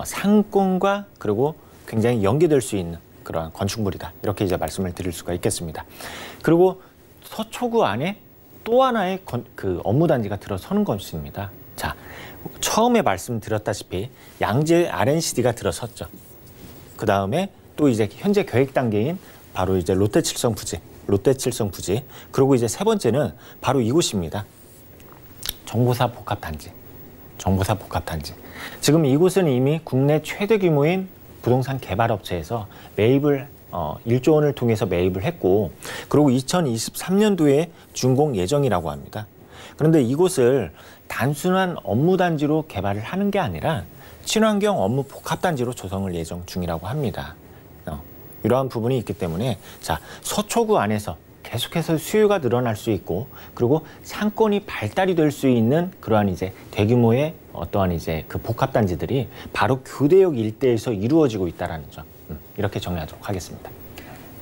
상권과 그리고 굉장히 연계될 수 있는 그러한 건축물이다, 이렇게 이제 말씀을 드릴 수가 있겠습니다. 그리고 서초구 안에 또 하나의 그 업무단지가 들어서는 것입니다. 자, 처음에 말씀드렸다시피 양재 R&CD가 들어섰죠. 그 다음에 또 이제 현재 계획 단계인 바로 이제 롯데칠성 부지, 그리고 이제 세 번째는 바로 이곳입니다. 정보사 복합단지. 지금 이곳은 이미 국내 최대 규모인 부동산 개발업체에서 매입을 1조 원을 통해서 매입을 했고, 그리고 2023년도에 준공 예정이라고 합니다. 그런데 이곳을 단순한 업무단지로 개발을 하는 게 아니라 친환경 업무 복합단지로 조성을 예정 중이라고 합니다. 이러한 부분이 있기 때문에, 자, 서초구 안에서 계속해서 수요가 늘어날 수 있고, 그리고 상권이 발달이 될 수 있는 그러한 이제 대규모의 어떠한 이제 그 복합단지들이 바로 교대역 일대에서 이루어지고 있다는 점, 이렇게 정리하도록 하겠습니다.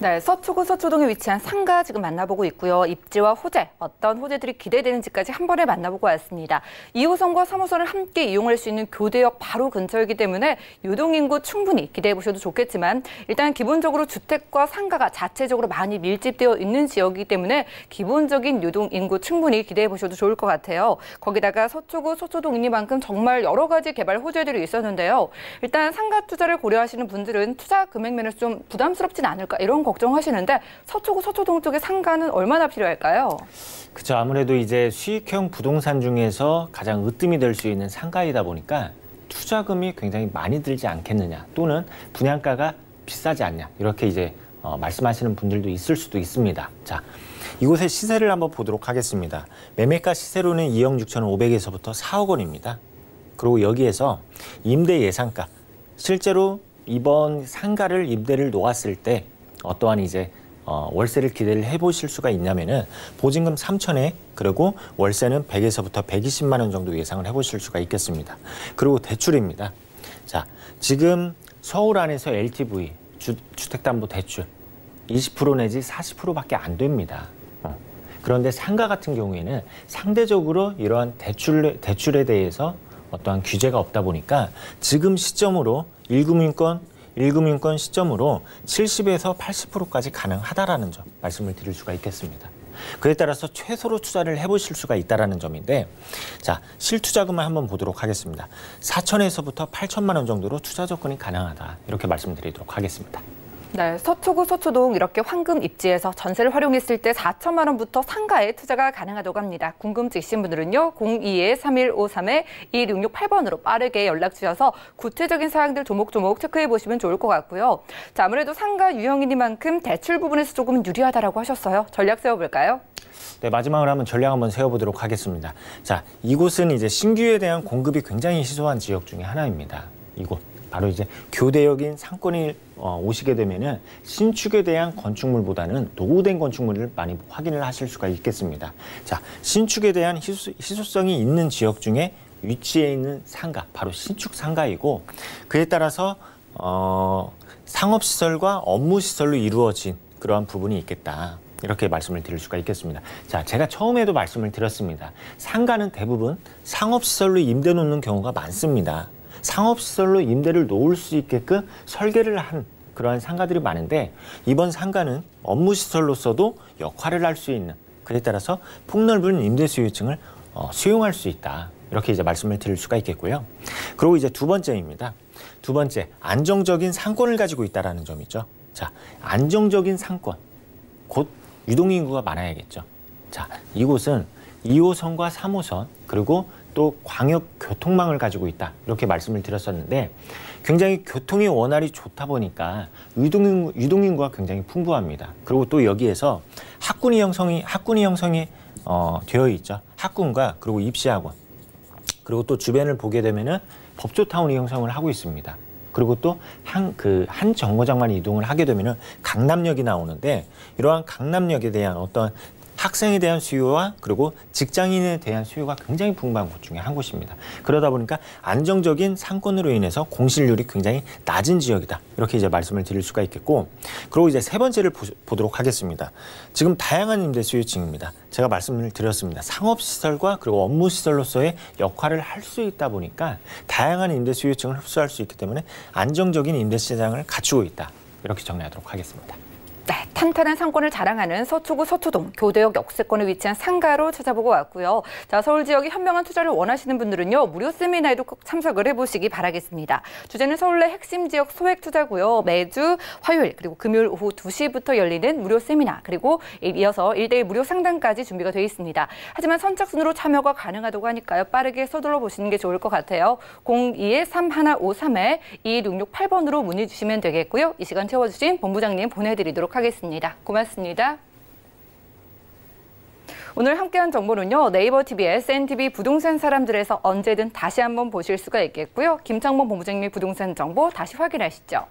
네, 서초구 서초동에 위치한 상가 지금 만나보고 있고요. 입지와 호재, 어떤 호재들이 기대되는지까지 한 번에 만나보고 왔습니다. 2호선과 3호선을 함께 이용할 수 있는 교대역 바로 근처이기 때문에 유동인구 충분히 기대해 보셔도 좋겠지만 일단 기본적으로 주택과 상가가 자체적으로 많이 밀집되어 있는 지역이기 때문에 기본적인 유동인구 충분히 기대해 보셔도 좋을 것 같아요. 거기다가 서초구 서초동이니만큼 정말 여러 가지 개발 호재들이 있었는데요. 일단 상가 투자를 고려하시는 분들은 투자 금액 면에서 좀 부담스럽진 않을까 이런 걱정하시는데 서초구 서초동 쪽의 상가는 얼마나 필요할까요? 그렇죠. 아무래도 이제 수익형 부동산 중에서 가장 으뜸이 될 수 있는 상가이다 보니까 투자금이 굉장히 많이 들지 않겠느냐 또는 분양가가 비싸지 않냐 이렇게 이제 말씀하시는 분들도 있을 수도 있습니다. 자, 이곳의 시세를 한번 보도록 하겠습니다. 매매가 시세로는 2억 6,500에서부터 4억 원입니다. 그리고 여기에서 임대 예상가, 실제로 이번 상가를 임대를 놓았을 때 어떠한 이제 월세를 기대를 해보실 수가 있냐면은 보증금 3천에 그리고 월세는 100에서부터 120만 원 정도 예상을 해보실 수가 있겠습니다. 그리고 대출입니다. 자, 지금 서울 안에서 LTV 주택담보대출 20% 내지 40%밖에 안 됩니다. 그런데 상가 같은 경우에는 상대적으로 이러한 대출에 대해서 어떠한 규제가 없다 보니까 지금 시점으로 1금융권 시점으로 70에서 80%까지 가능하다라는 점 말씀을 드릴 수가 있겠습니다. 그에 따라서 최소로 투자를 해보실 수가 있다는 점인데, 자, 실투자금을 한번 보도록 하겠습니다. 4천에서부터 8천만 원 정도로 투자 접근이 가능하다 이렇게 말씀드리도록 하겠습니다. 네, 서초구 서초동 이렇게 황금 입지에서 전세를 활용했을 때 4천만 원부터 상가에 투자가 가능하다고 합니다. 궁금증 있으신 분들은요. 02-3153-2668번으로 빠르게 연락 주셔서 구체적인 사항들 조목조목 체크해 보시면 좋을 것 같고요. 자, 아무래도 상가 유형이니만큼 대출 부분에서 조금 유리하다라고 하셨어요. 전략 세워볼까요? 네, 마지막으로 한번 전략 한번 세워보도록 하겠습니다. 자, 이곳은 이제 신규에 대한 공급이 굉장히 희소한 지역 중에 하나입니다. 이곳. 바로 이제 교대역인 상권이 오시게 되면은 신축에 대한 건축물보다는 노후된 건축물을 많이 확인을 하실 수가 있겠습니다. 자, 신축에 대한 희소성이 있는 지역 중에 위치해 있는 상가, 바로 신축 상가이고 그에 따라서 상업시설과 업무시설로 이루어진 그러한 부분이 있겠다. 이렇게 말씀을 드릴 수가 있겠습니다. 자, 제가 처음에도 말씀을 드렸습니다. 상가는 대부분 상업시설로 임대 놓는 경우가 많습니다. 상업시설로 임대를 놓을 수 있게끔 설계를 한 그러한 상가들이 많은데 이번 상가는 업무시설로서도 역할을 할 수 있는 그에 따라서 폭넓은 임대 수요층을 수용할 수 있다. 이렇게 이제 말씀을 드릴 수가 있겠고요. 그리고 이제 두 번째입니다. 두 번째, 안정적인 상권을 가지고 있다는 점이죠. 자, 안정적인 상권, 곧 유동인구가 많아야겠죠. 자, 이곳은 2호선과 3호선 그리고 또 광역교통망을 가지고 있다 이렇게 말씀을 드렸었는데 굉장히 교통이 원활히 좋다 보니까 유동인구가 굉장히 풍부합니다. 그리고 또 여기에서 학군이 형성이 되어 있죠. 학군과 그리고 입시학원 그리고 또 주변을 보게 되면은 법조타운이 형성을 하고 있습니다. 그리고 또 한 정거장만 이동을 하게 되면은 강남역이 나오는데 이러한 강남역에 대한 어떤 학생에 대한 수요와 그리고 직장인에 대한 수요가 굉장히 풍부한 곳 중에 한 곳입니다. 그러다 보니까 안정적인 상권으로 인해서 공실률이 굉장히 낮은 지역이다. 이렇게 이제 말씀을 드릴 수가 있겠고, 그리고 이제 세 번째를 보도록 하겠습니다. 지금 다양한 임대 수요층입니다. 제가 말씀을 드렸습니다. 상업시설과 그리고 업무시설로서의 역할을 할 수 있다 보니까 다양한 임대 수요층을 흡수할 수 있기 때문에 안정적인 임대 시장을 갖추고 있다. 이렇게 정리하도록 하겠습니다. 네, 탄탄한 상권을 자랑하는 서초구 서초동 교대역 역세권에 위치한 상가로 찾아보고 왔고요. 자, 서울 지역에 현명한 투자를 원하시는 분들은요. 무료 세미나에도 꼭 참석을 해보시기 바라겠습니다. 주제는 서울 내 핵심 지역 소액 투자고요. 매주 화요일 그리고 금요일 오후 2시부터 열리는 무료 세미나 그리고 이어서 1대1 무료 상담까지 준비가 되어 있습니다. 하지만 선착순으로 참여가 가능하다고 하니까요. 빠르게 서둘러 보시는 게 좋을 것 같아요. 02-3153-2668번으로 문의 주시면 되겠고요. 이 시간 채워주신 본부장님 보내드리도록 하겠습니다. 고맙습니다. 오늘 함께한 정보는요. 네이버 TV의 SNTV 부동산 사람들에서 언제든 다시 한번 보실 수가 있겠고요. 김창범 본부장님의 부동산 정보 다시 확인하시죠.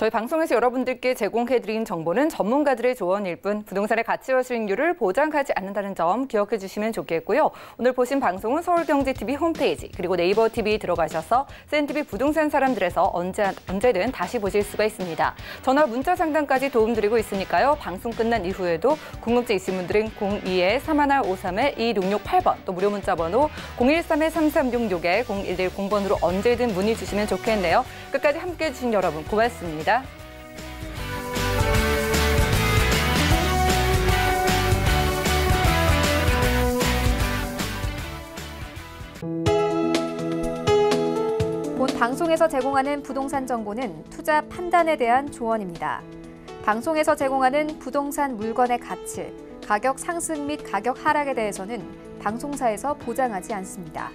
저희 방송에서 여러분들께 제공해드린 정보는 전문가들의 조언일 뿐 부동산의 가치와 수익률을 보장하지 않는다는 점 기억해 주시면 좋겠고요. 오늘 보신 방송은 서울경제TV 홈페이지 그리고 네이버 TV 들어가셔서 센TV 부동산 사람들에서 언제든 다시 보실 수가 있습니다. 전화 문자 상담까지 도움드리고 있으니까요. 방송 끝난 이후에도 궁금증 있으신 분들은 02-3153-2668번 또 무료 문자 번호 013-3366-0110번으로 언제든 문의 주시면 좋겠네요. 끝까지 함께해 주신 여러분 고맙습니다. 본 방송에서 제공하는 부동산 정보는 투자 판단에 대한 조언입니다. 방송에서 제공하는 부동산 물건의 가치, 가격 상승 및 가격 하락에 대해서는 방송사에서 보장하지 않습니다.